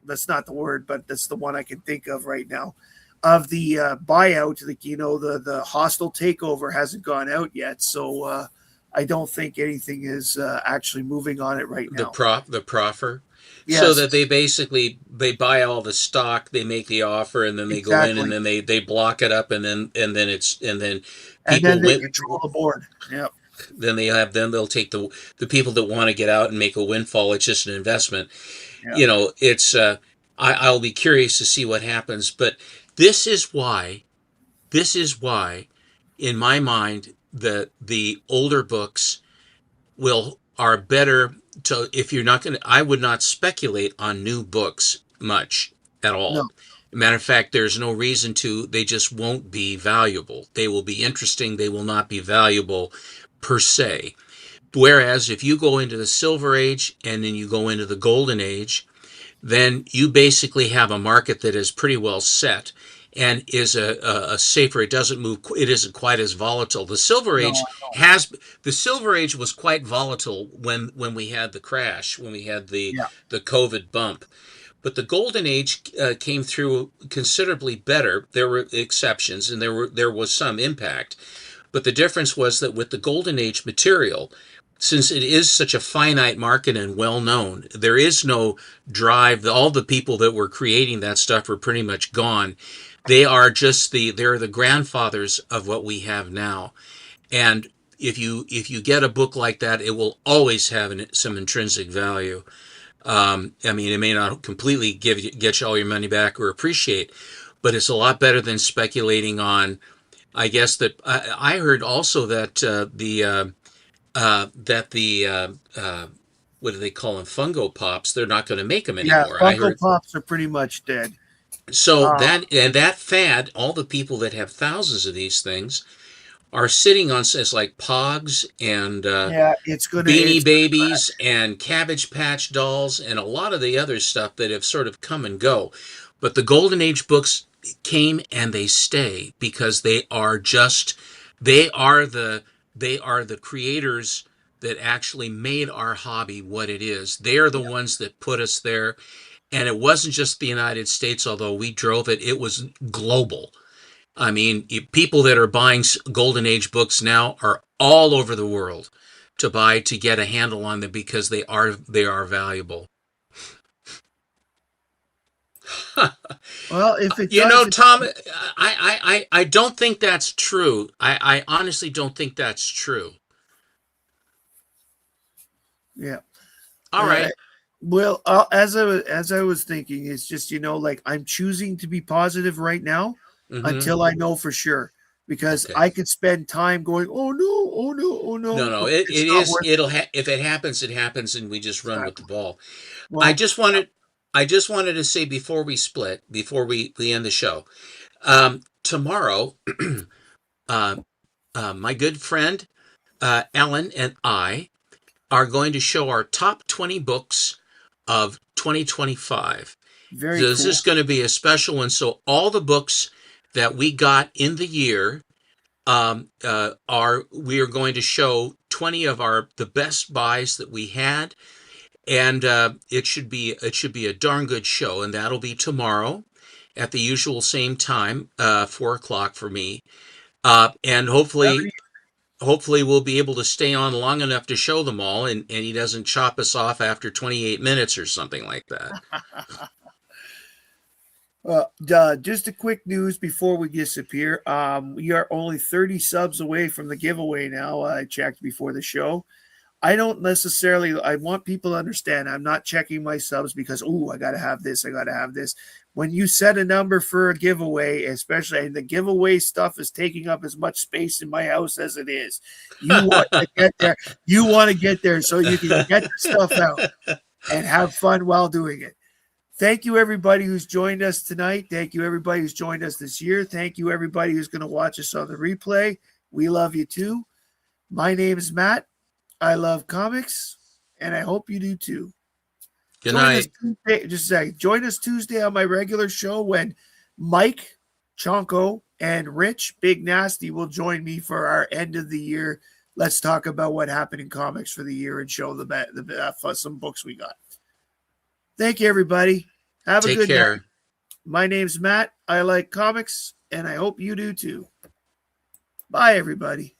[SPEAKER 1] that's not the word, but that's the one I can think of right now, of the buyout. Like, the hostile takeover hasn't gone out yet, so I don't think anything is actually moving on it right now.
[SPEAKER 3] The proffer, so
[SPEAKER 1] Yes,
[SPEAKER 3] that they buy all the stock, they make the offer, and then they go in, and
[SPEAKER 1] exactly.
[SPEAKER 3] then they block it up, and then
[SPEAKER 1] And then
[SPEAKER 3] people
[SPEAKER 1] they
[SPEAKER 3] win.
[SPEAKER 1] control the board. Yep.
[SPEAKER 3] Then they'll take the people that want to get out and make a windfall. It's just an investment.
[SPEAKER 1] Yeah.
[SPEAKER 3] It's I'll be curious to see what happens, but this is why this is why in my mind the older books will are better. To If you're not going to, I would not speculate on new books much at
[SPEAKER 1] No.
[SPEAKER 3] all. Matter of fact, there's no reason to. They just won't be valuable. They will be interesting, they will not be valuable per se. Whereas if you go into the Silver Age and then you go into the Golden Age, then you basically have a market that is pretty well set and is a safer. It doesn't move. It isn't quite as volatile.
[SPEAKER 1] No.
[SPEAKER 3] Has the Silver Age was quite volatile when we had the crash, when we had
[SPEAKER 1] Yeah.
[SPEAKER 3] the COVID bump. But the Golden Age came through considerably better. There were exceptions, and there was some impact. But the difference was that with the Golden Age material, since it is such a finite market and well known, there is no drive. All the people that were creating that stuff are pretty much gone. They're the grandfathers of what we have now. And if you get a book like that, it will always have some intrinsic value. I mean, it may not completely get you all your money back or appreciate, but it's a lot better than speculating on. I guess that I heard also that what do they call them? Fungo Pops. They're not going to make them
[SPEAKER 1] Yeah.
[SPEAKER 3] anymore. I
[SPEAKER 1] Funko
[SPEAKER 3] heard.
[SPEAKER 1] Pops are pretty much dead.
[SPEAKER 3] So
[SPEAKER 1] Uh,
[SPEAKER 3] that fad, all the people that have thousands of these things are sitting on says like Pogs and
[SPEAKER 1] yeah. It's gonna.
[SPEAKER 3] Beanie
[SPEAKER 1] It's gonna
[SPEAKER 3] Babies
[SPEAKER 1] crash.
[SPEAKER 3] and Cabbage Patch Dolls and a lot of the other stuff that have sort of come and go. But the Golden Age books came and they stay because they are the creators that actually made our hobby what it is. They are the ones that put us there. And it wasn't just the United States, although we drove it, it was global. I mean, people that are buying Golden Age books now are all over the world to buy to get a handle on them because they are valuable.
[SPEAKER 1] Well, if it does, it
[SPEAKER 3] Tom, I don't think that's true. I honestly don't think that's true.
[SPEAKER 1] yeah.
[SPEAKER 3] All
[SPEAKER 1] Uh,
[SPEAKER 3] right.
[SPEAKER 1] well, as I was thinking, it's just like I'm choosing to be positive right now
[SPEAKER 3] Mm-hmm.
[SPEAKER 1] until I know for sure, because
[SPEAKER 3] Okay.
[SPEAKER 1] I could spend time going, oh no, oh no, oh
[SPEAKER 3] No,
[SPEAKER 1] no,
[SPEAKER 3] no.
[SPEAKER 1] but
[SPEAKER 3] It,
[SPEAKER 1] it's
[SPEAKER 3] it
[SPEAKER 1] not
[SPEAKER 3] is.
[SPEAKER 1] worth
[SPEAKER 3] If it happens, it happens, and we just
[SPEAKER 1] it.
[SPEAKER 3] run with the ball. I
[SPEAKER 1] Well,
[SPEAKER 3] just wanted. I just wanted to say before we end the show, tomorrow, uh, my good friend Ellen and I are going to show our top 20 books of 2025.
[SPEAKER 1] very
[SPEAKER 3] So this
[SPEAKER 1] cool.
[SPEAKER 3] is going to be a special one. So all the books that we got in the year are we are going to show 20 of the best buys that we had, and it should be a darn good show, and that'll be tomorrow at the usual same time, 4 o'clock for me, and hopefully we'll be able to stay on long enough to show them all, and he doesn't chop us off after 28 minutes or something like that.
[SPEAKER 1] Just a quick news before we disappear. We are only 30 subs away from the giveaway now. I checked before the show. I don't necessarily. I want people to understand. I'm not checking my subs because I gotta have this. I gotta have this. When you set a number for a giveaway, especially and the giveaway stuff is taking up as much space in my house as it is. You want to get there. You want to get there so you can get the stuff out. and have fun while doing it. Thank you, everybody who's joined us tonight. Thank you, everybody who's joined us this year. Thank you, everybody who's going to watch us on the replay. We love you too. My name is Matt. I love comics, and I hope you do too.
[SPEAKER 3] Good
[SPEAKER 1] Join
[SPEAKER 3] night.
[SPEAKER 1] us Tuesday, just a second. Join us Tuesday on my regular show when Mike, Chonko, and Rich, Big Nasty, will join me for our end of the year. Let's talk about what happened in comics for the year and show some books we got. Thank you, everybody. Have a
[SPEAKER 3] Take
[SPEAKER 1] good
[SPEAKER 3] care.
[SPEAKER 1] night. My name's Matt. I like comics, and I hope you do too. Bye, everybody.